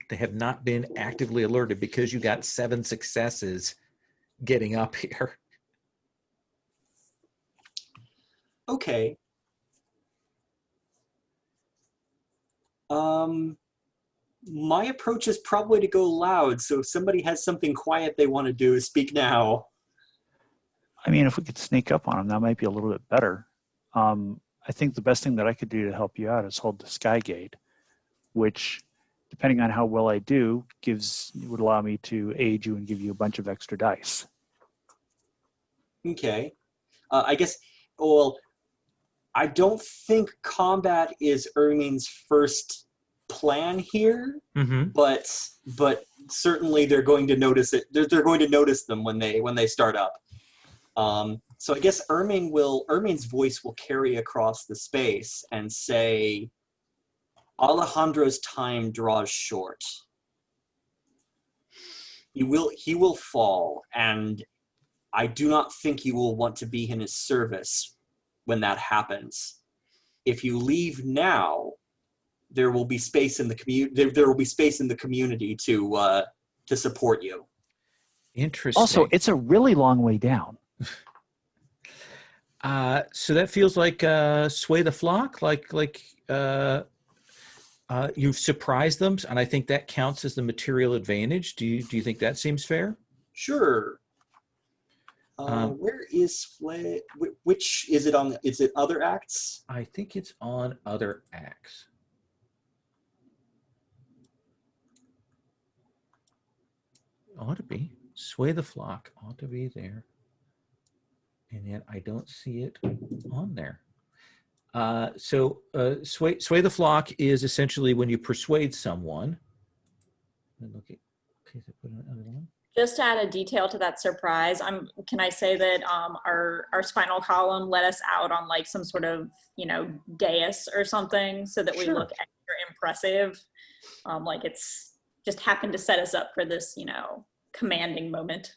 They have not been actively alerted because you got 7 successes getting up here. Okay. My approach is probably to go loud, so if somebody has something quiet they want to do, speak now. I mean, if we could sneak up on them, that might be a little bit better. I think the best thing that I could do to help you out is hold the Sky Gate, which, depending on how well I do, would allow me to aid you and give you a bunch of extra dice. Okay. I guess, well, I don't think combat is Ermin's first plan here, but certainly they're going to notice it. They're going to notice them when they start up. So I guess Ermin's voice will carry across the space and say, Alejandro's time draws short. He will fall, and I do not think you will want to be in his service when that happens. If you leave now, there will be space in the community. There will be space in the community to support you. Interesting. Also, it's a really long way down. So that feels like sway the flock, like you've surprised them, and I think that counts as the material advantage. Do you think that seems fair? Sure. Where is Sway? Which is it on? Is it other acts? I think it's on other acts. Ought to be. Sway the flock ought to be there. And yet I don't see it on there. So sway the flock is essentially when you persuade someone. Look at, okay, so put another one. Just to add a detail to that surprise, can I say that our spinal column let us out on like some sort of, dais or something so that we Sure. look extra impressive. Like it's just happened to set us up for this, commanding moment.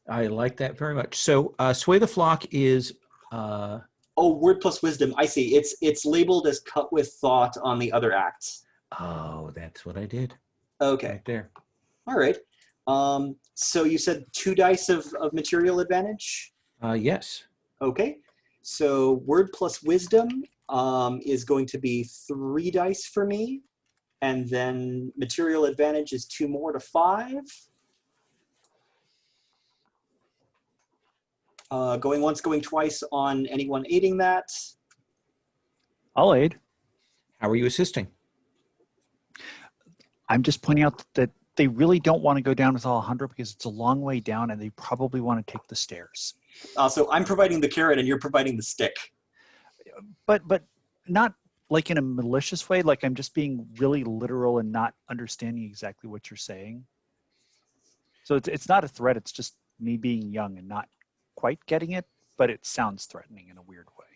I like that very much. So sway the flock is... Oh, word plus wisdom. I see. It's labeled as cut with thought on the other acts. Oh, that's what I did. Okay. Right there. All right. So you said 2 dice of material advantage? Yes. Okay. So word plus wisdom is going to be 3 dice for me. And then material advantage is 2 more to 5. Going once, going twice on anyone aiding that. I'll aid. How are you assisting? I'm just pointing out that they really don't want to go down with Alejandro because it's a long way down and they probably want to take the stairs. So I'm providing the carrot and you're providing the stick. But not like in a malicious way, like I'm just being really literal and not understanding exactly what you're saying. So it's not a threat, it's just me being young and not quite getting it, but it sounds threatening in a weird way,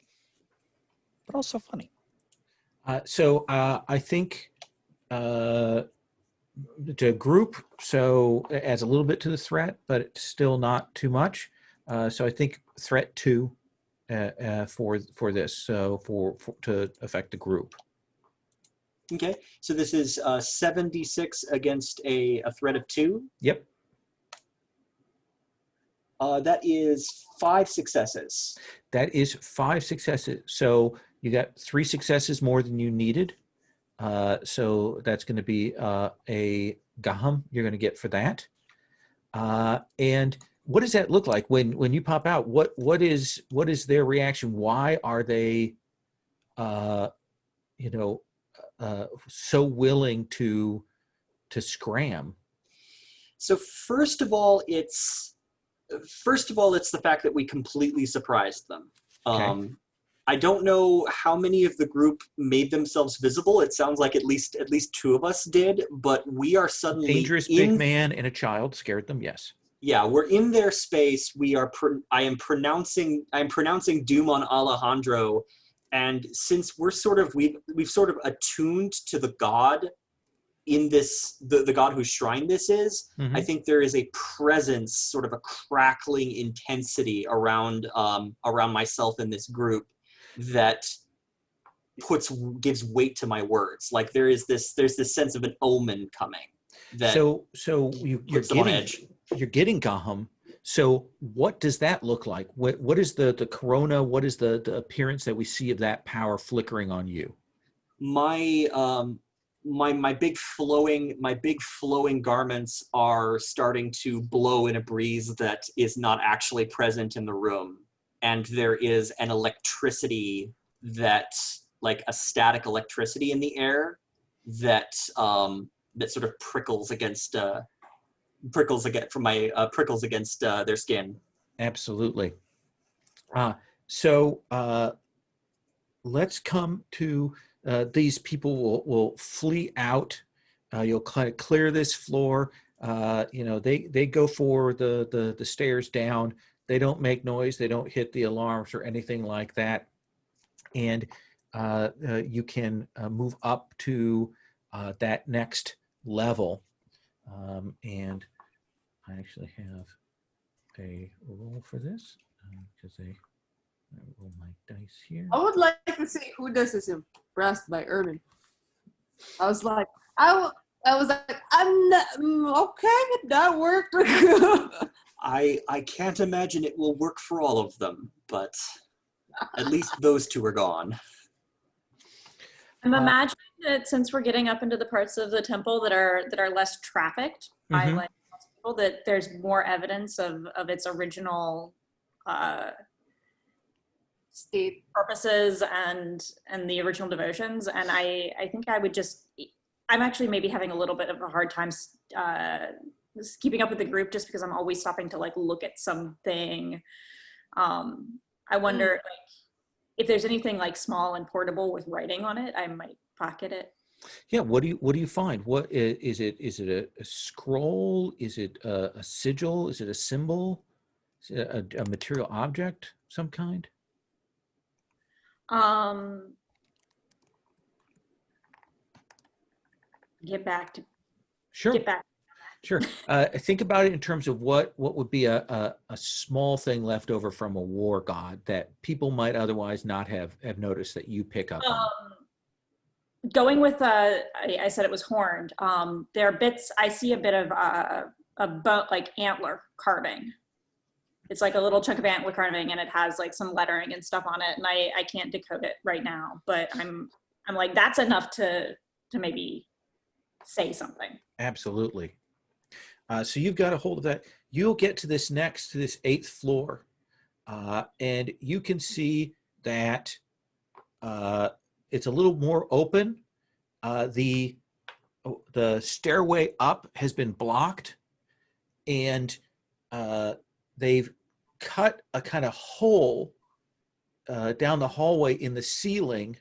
but also funny. I think the group adds a little bit to the threat, but it's still not too much. So I think threat 2 for this. So for to affect the group. Okay, so this is 76 against a threat of 2. Yep. That is 5 successes. That is 5 successes. So you got 3 successes more than you needed. So that's going to be a Gaham you're going to get for that. And what does that look like when you pop out? What is their reaction? Why are they, so willing to scram? So first of all, it's the fact that we completely surprised them. Okay. I don't know how many of the group made themselves visible. It sounds like at least 2 of us did, but we are suddenly Dangerous big man and a child scared them. Yes. Yeah, we're in their space. I am pronouncing doom on Alejandro, and since we've sort of attuned to the god in this, the god whose shrine this is, Mm-hmm. I think there is a presence, sort of a crackling intensity around myself and this group that gives weight to my words. Like there's this sense of an omen coming. That So you're puts them on edge. You're getting Gaham. So what does that look like? What is the corona? What is the appearance that we see of that power flickering on you? My big flowing garments are starting to blow in a breeze that is not actually present in the room, and there is an electricity like a static electricity in the air that sort of prickles against their skin. Absolutely. So let's come to these people will flee out. You'll kind of clear this floor. They go for the stairs down. They don't make noise. They don't hit the alarms or anything like that. And you can move up to that next level. And I actually have a roll for this because I roll my dice here. I would like to say who this is impressed by Ermin. I was like, I'm not, okay, that worked. I can't imagine it will work for all of them, but at least those 2 are gone. I'm imagining that since we're getting up into the parts of the temple that are less trafficked by Mhm. like people, that there's more evidence of its original State. purposes and the original devotions. And I think I'm actually maybe having a little bit of a hard time keeping up with the group just because I'm always stopping to like look at something. I wonder like if there's anything like small and portable with writing on it, I might pocket it. Yeah. What do you find? What is it? Is it a scroll? Is it a sigil? Is it a symbol? Is it a material object of some kind? Get back. Sure. Sure. Think about it in terms of what would be a small thing left over from a war god that people might otherwise not have noticed that you pick up on. Going with I said it was horned. There are bits. I see a bit of a bone, like antler carving. It's like a little chunk of antler carving, and it has like some lettering and stuff on it. And I can't decode it right now, but I'm like that's enough to maybe say something. Absolutely. So you've got a hold of that. You'll get to this 8th floor, and you can see that it's a little more open. The stairway up has been blocked, and they've cut a kind of hole down the hallway in the ceiling,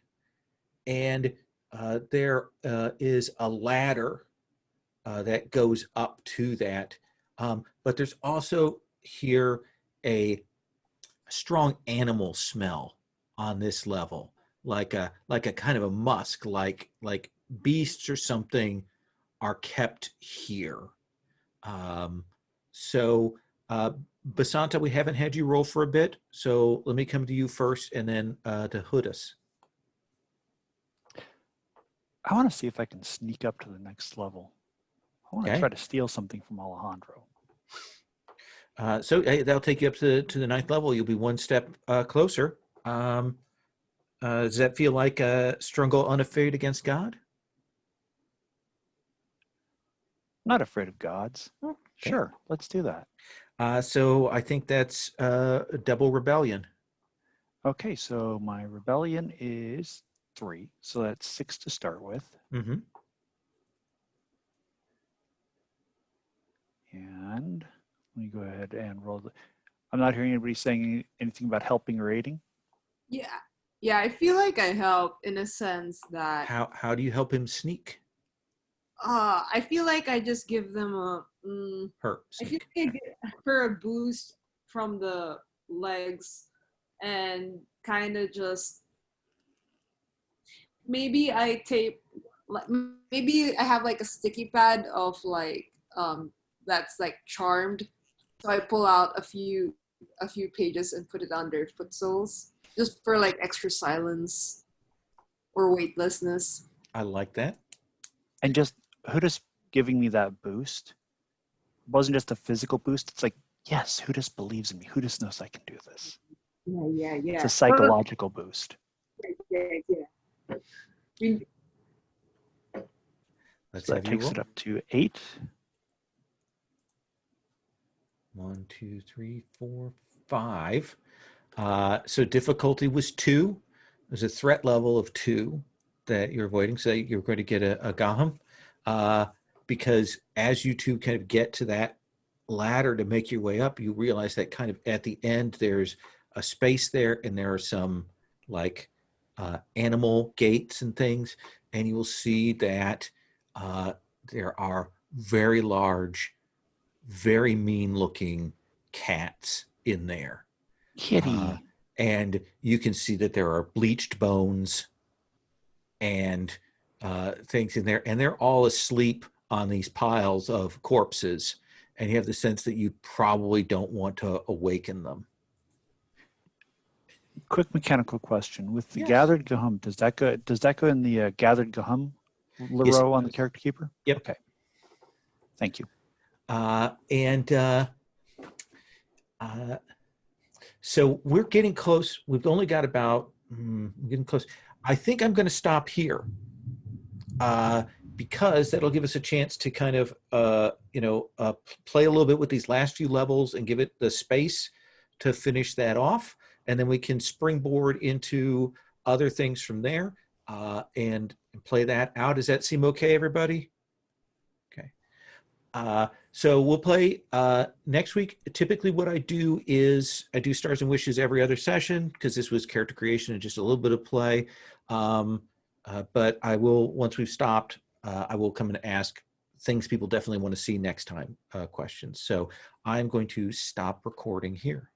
and there is a ladder that goes up to that. But there's also hear a strong animal smell on this level, like a kind of a musk, like beasts or something are kept here. So Basanta, we haven't had you roll for a bit, so let me come to you first, and then to Hudus. I want to see if I can sneak up to the next level. I want to Okay. try to steal something from Alejandro. So that'll take you up to the 9th level. You'll be one step closer. Does that feel like struggle unafraid against God? Not afraid of gods. Okay. Sure, let's do that. So I think that's a double rebellion. Okay, so my rebellion is 3, so that's 6 to start with. Mm-hmm. And let me go ahead and roll the. I'm not hearing anybody saying anything about helping or aiding. Yeah, I feel like I help in a sense that How do you help him sneak? I feel like I just give them a Her I feel sneak. like I get her a boost from the legs and kind of just maybe I tape like maybe I have like a sticky pad of like that's like charmed, so I pull out a few pages and put it on their foot soles just for like extra silence or weightlessness. I like that. And just Hudus giving me that boost wasn't just a physical boost. It's like, yes, Hudus believes in me. Hudus knows I can do this. Yeah. It's a psychological boost. Yeah. Let's So have that you takes roll. it up to 8. 1, 2, 3, 4, 5. So difficulty was 2. There's a threat level of 2 that you're avoiding. So you're going to get a Gaham. Because as you two kind of get to that ladder to make your way up, you realize that kind of at the end there's a space there, and there are some like animal gates and things, and you will see that there are very large, very mean-looking cats in there. Kitty. And you can see that there are bleached bones and things in there, and they're all asleep on these piles of corpses, and you have the sense that you probably don't want to awaken them. Quick mechanical question: with the Yes. gathered Gahum, does that go in the gathered Gahum Yes, it row on the does. character keeper? Yep. Okay. Thank you. So we're getting close. We've only got about getting close. I think I'm going to stop here because that'll give us a chance to kind of play a little bit with these last few levels and give it the space to finish that off, and then we can springboard into other things from there and play that out. Does that seem okay, everybody? Okay. So we'll play next week. Typically what I do is I do Stars and Wishes every other session because this was character creation and just a little bit of play. But I will, once we've stopped, I will come and ask things people definitely want to see next time questions. So I'm going to stop recording here.